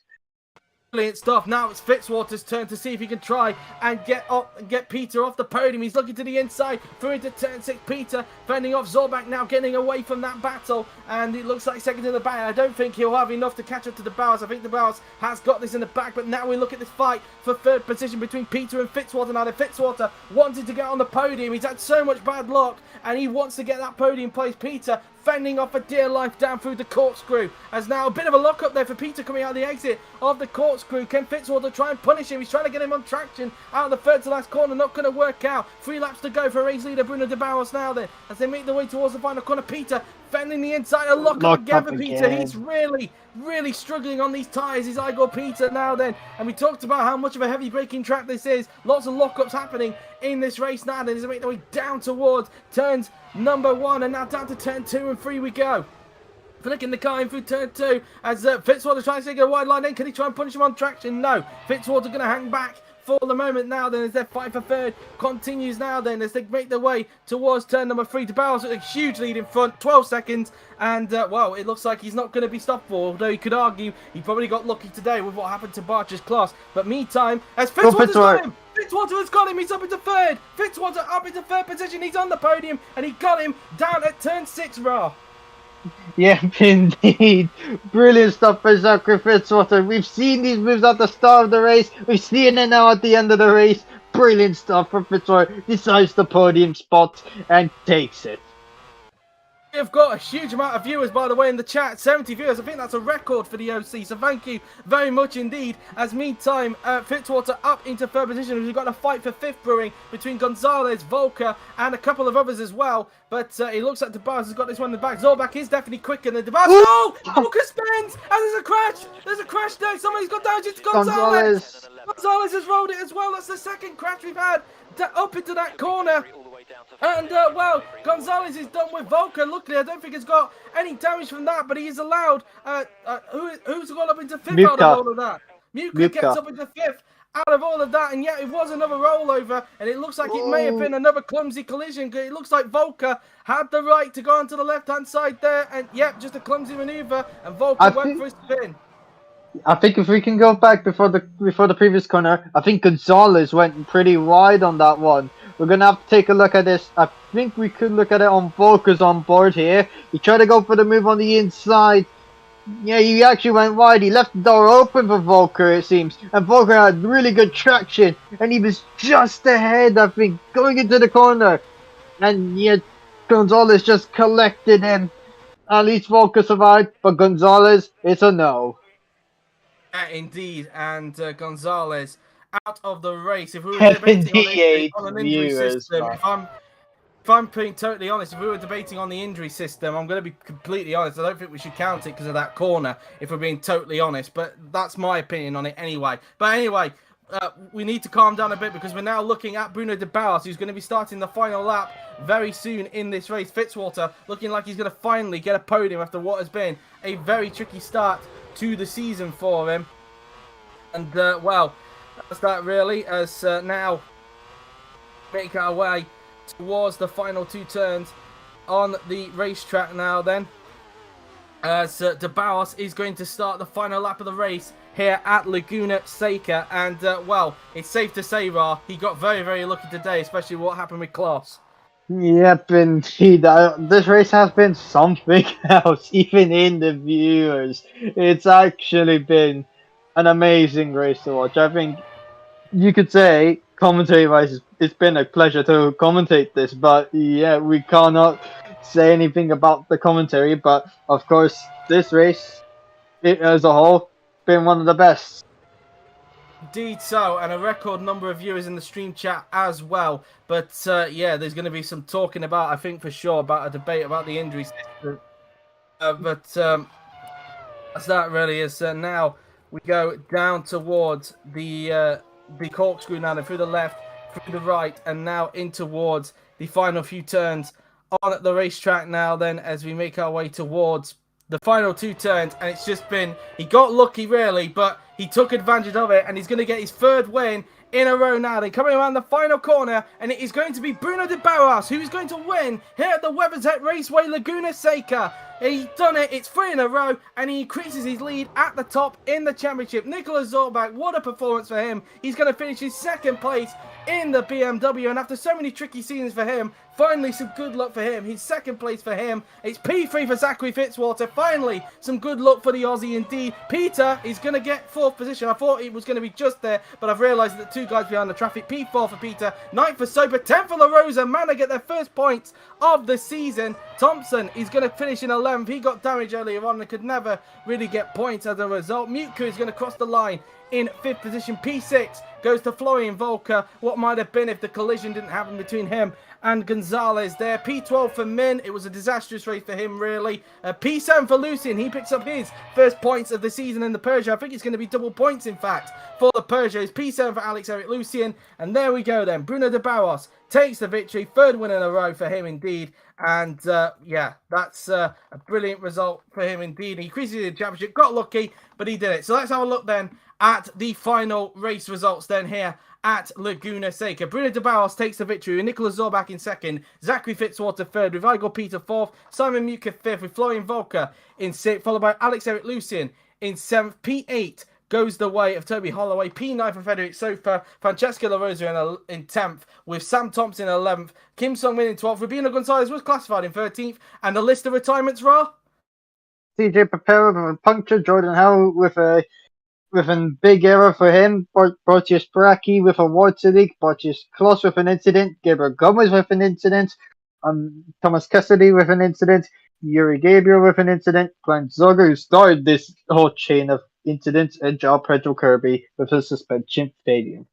Brilliant stuff. Now it's Fitzwater's turn to see if he can try and get Peter off the podium. He's looking to the inside, through into turn 6. Peter fending off Zorbach now, getting away from that battle, and it looks like second in the back. I don't think he'll have enough to catch up to the Bowers. I think the Bowers has got this in the back, but now we look at this fight for third position between Peter and Fitzwater. Now, Fitzwater wanted to get on the podium. He's had so much bad luck, and he wants to get that podium place. Peter fending off for dear life down through the corkscrew, as now a bit of a lock up there for Peter coming out of the exit of the corkscrew. Can Fitzwater try and punish him? He's trying to get him on traction out of the third to last corner. Not going to work out. 3 laps to go for race leader Bruno de Barros now then, as they make their way towards the final corner. Peter fending the inside, a lock up again for Peter. He's really struggling on these tyres. He's Igor Peter now then, and we talked about how much of a heavy braking track this is. Lots of lockups happening in this race now then, as they make their way down towards turns number 1, and now down to turn 2 and 3 we go. Flicking the car in through turn 2 as Fitzwater tries to take a wide line in. Can he try and punish him on traction? No. Fitzwater going to hang back for the moment now then, as their fight for third continues now then, as they make their way towards turn number 3. De Barros with a huge lead in front, 12 seconds, and well, it looks like he's not going to be stopped for, although you could argue he probably got lucky today with what happened to Barcher's class. But meantime, as Fitzwater's got him! Fitzwater has got him, he's up into third! Fitzwater up into third position, he's on the podium, and he got him down at turn 6, Ra. Yeah, indeed. Brilliant stuff by Zachary Fitzwater. We've seen these moves at the start of the race. We've seen it now at the end of the race. Brilliant stuff from Fitzwater. Decides the podium spot and takes it. We've got a huge amount of viewers, by the way, in the chat. 70 viewers. I think that's a record for the OC. So thank you very much indeed. As meantime, Fitzwater up into third position. We've got a fight for fifth brewing between Gonzalez, Volker, and a couple of others as well. But it looks like DeBarros has got this one in the back. Zorbach is definitely quicker than DeBarros. Oh! Volker spins! And there's a crash! There's a crash there. Somebody's got damage to Gonzalez. Gonzalez has rolled it as well. That's the second crash we've had up into that corner. And, well, Gonzalez is done with Volker. Luckily, I don't think he's got any damage from that, but he is allowed. Who's gone up into fifth out of all of that? Muka gets up into fifth out of all of that, and yet it was another rollover, and it looks like it may have been another clumsy collision. It looks like Volker had the right to go onto the left-hand side there, and, yep, just a clumsy maneuver, and Volker went for his spin. I think if we can go back before the previous corner, I think Gonzalez went pretty wide on that one. We're going to have to take a look at this. I think we could look at it on Volker's on board here. He tried to go for the move on the inside. Yeah, he actually went wide. He left the door open for Volker, it seems. And Volker had really good traction. And he was just ahead, I think, going into the corner. And yet, Gonzalez just collected him. At least Volker survived, but Gonzalez, it's a no. Yeah, indeed. And Gonzalez out of the race. If we were debating on an injury system, if I'm being totally honest, if we were debating on the injury system, I'm going to be completely honest. I don't think we should count it because of that corner, if we're being totally honest. But that's my opinion on it anyway. But anyway, we need to calm down a bit because we're now looking at Bruno de Barros, who's going to be starting the final lap very soon in this race. Fitzwater looking like he's going to finally get a podium after what has been a very tricky start to the season for him. And, well, that's that really, as now make our way towards the final two turns on the racetrack now then, as de Barros is going to start the final lap of the race here at Laguna Seca. And, well, it's safe to say, Ra, he got very, very lucky today, especially what happened with Klaus. Yep, indeed. This race has been something else, even in the viewers. It's actually been an amazing race to watch. I think you could say, commentary-wise, it's been a pleasure to commentate this, but yeah, we cannot say anything about the commentary, but of course, this race, as a whole, been one of the best. Indeed so, and a record number of viewers in the stream chat as well. But yeah, there's going to be some talking about, I think for sure, about a debate about the injury system. But that's that really is. Now we go down towards the corkscrew now, through the left, through the right, and now in towards the final few turns on the racetrack now then, as we make our way towards the final two turns. And it's just been, he got lucky really, but he took advantage of it, and he's going to get his third win in a row now. Then coming around the final corner, and it is going to be Bruno de Barros who is going to win here at the Weathershead Raceway Laguna Seca. He's done it. It's 3 in a row, and he increases his lead at the top in the championship. Nicholas Zorbach, what a performance for him. He's going to finish his second place in the BMW, and after so many tricky seasons for him, finally some good luck for him. His second place for him. It's P3 for Zachary Fitzwater. Finally, some good luck for the Aussie indeed. Peter is going to get 4th position. I thought it was going to be just there, but I've realised that 2 guys behind the traffic. P4 for Peter, 9th for Soper, 10th for La Rosa. Manor get their first points of the season. Thompson is going to finish in 11th. He got damage earlier on and could never really get points as a result. Mutka is going to cross the line in 5th position. P6 goes to Florian Volker. What might have been if the collision didn't happen between him and Gonzalez there. P12 for Min. It was a disastrous race for him, really. P7 for Lucien. He picks up his first points of the season in the Peugeot. I think it's going to be double points, in fact, for the Peugeots. P7 for Alex Eric Lucien. And there we go then. Bruno de Barros takes the victory. 3rd win in a row for him, indeed. And, yeah, that's a brilliant result for him, indeed. He increases the championship. Got lucky, but he did it. So let's have a look then at the final race results then here at Laguna Seca. Bruno de Barros takes the victory with Nicholas Zorbach in 2nd, Zachary Fitzwater 3rd, with Igor Peter 4th, Simon Muka 5th, with Florian Volker in 6th, followed by Alex Eric Lucien in 7th. P8 goes the way of Toby Holloway. P9 for Frederick Sofa, Francesca La Rosa in 10th, with Sam Thompson in 11th, Kim Sung-min in 12th, Rubino Gonzalez was classified in 13th, and the list of retirements, Ra? CJ Papera with a puncture, Jordan Howe with a big error for him, Borges Bracchi with a water leak, Borges Kloss with an incident, Gabriel Gomez with an incident, Thomas Cassidy with an incident, Yuri Gabriel with an incident, Grant Zogger, who started this whole chain of incidents, and João Pedro Kirby with a suspension failure.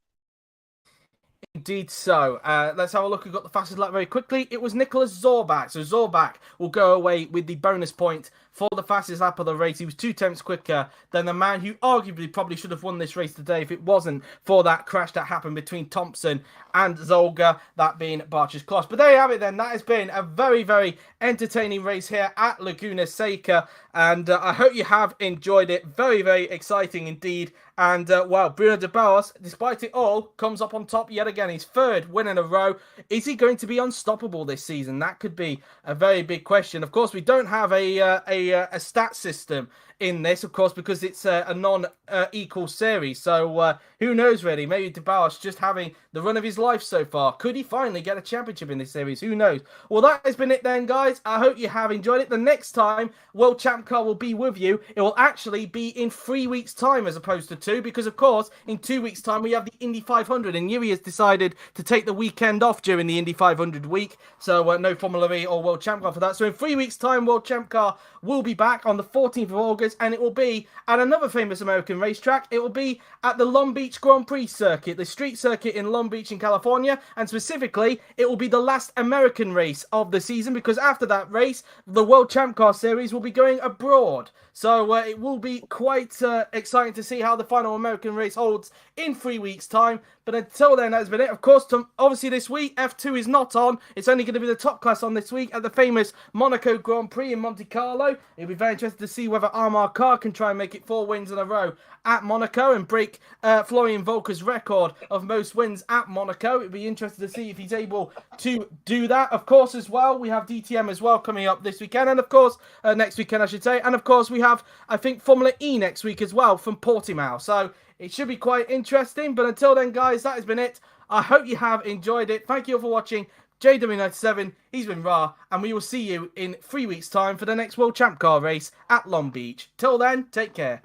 Indeed so. Let's have a look. We've got the fastest lap very quickly. It was Nicholas Zorbach. So Zorbach will go away with the bonus point for the fastest lap of the race. He was 2 tenths quicker than the man who arguably probably should have won this race today if it wasn't for that crash that happened between Thompson and Zolga, that being Barches Kloss. But there you have it then. That has been a very, very entertaining race here at Laguna Seca. And I hope you have enjoyed it. Very, very exciting indeed. And, well, Bruno de Barros, despite it all, comes up on top yet again. His 3rd win in a row. Is he going to be unstoppable this season? That could be a very big question. Of course, we don't have a stat system in this, of course, because it's a non-equal series. So who knows, really? Maybe de Barros just having the run of his life so far. Could he finally get a championship in this series? Who knows? Well, that has been it then, guys. I hope you have enjoyed it. The next time World Champ Car will be with you, it will actually be in 3 weeks' time as opposed to 2, because, of course, in 2 weeks' time we have the Indy 500, and Yuri has decided to take the weekend off during the Indy 500 week. So no Formula E or World Champ Car for that. So in 3 weeks' time, World Champ Car will be back on the 14th of August, and it will be at another famous American racetrack. It will be at the Long Beach Grand Prix circuit, the street circuit in Long Beach in California, and specifically, it will be the last American race of the season, because after that race, the World Champ Car Series will be going abroad. So it will be quite exciting to see how the final American race holds in 3 weeks' time. But until then, that has been it. Of course, obviously this week, F2 is not on. It's only going to be the top class on this week at the famous Monaco Grand Prix in Monte Carlo. It'll be very interesting to see whether Armar Carr can try and make it 4 wins in a row at Monaco and break Florian Volker's record of most wins at Monaco. It'll be interesting to see if he's able to do that. Of course, as well, we have DTM as well coming up this weekend. And of course, next weekend, I should say. And of course, we have, I think, Formula E next week as well from Portimao. So it should be quite interesting. But until then, guys, that has been it. I hope you have enjoyed it. Thank you all for watching. JW97, he's been Ra, and we will see you in 3 weeks' time for the next World Champ Car race at Long Beach. Till then, take care.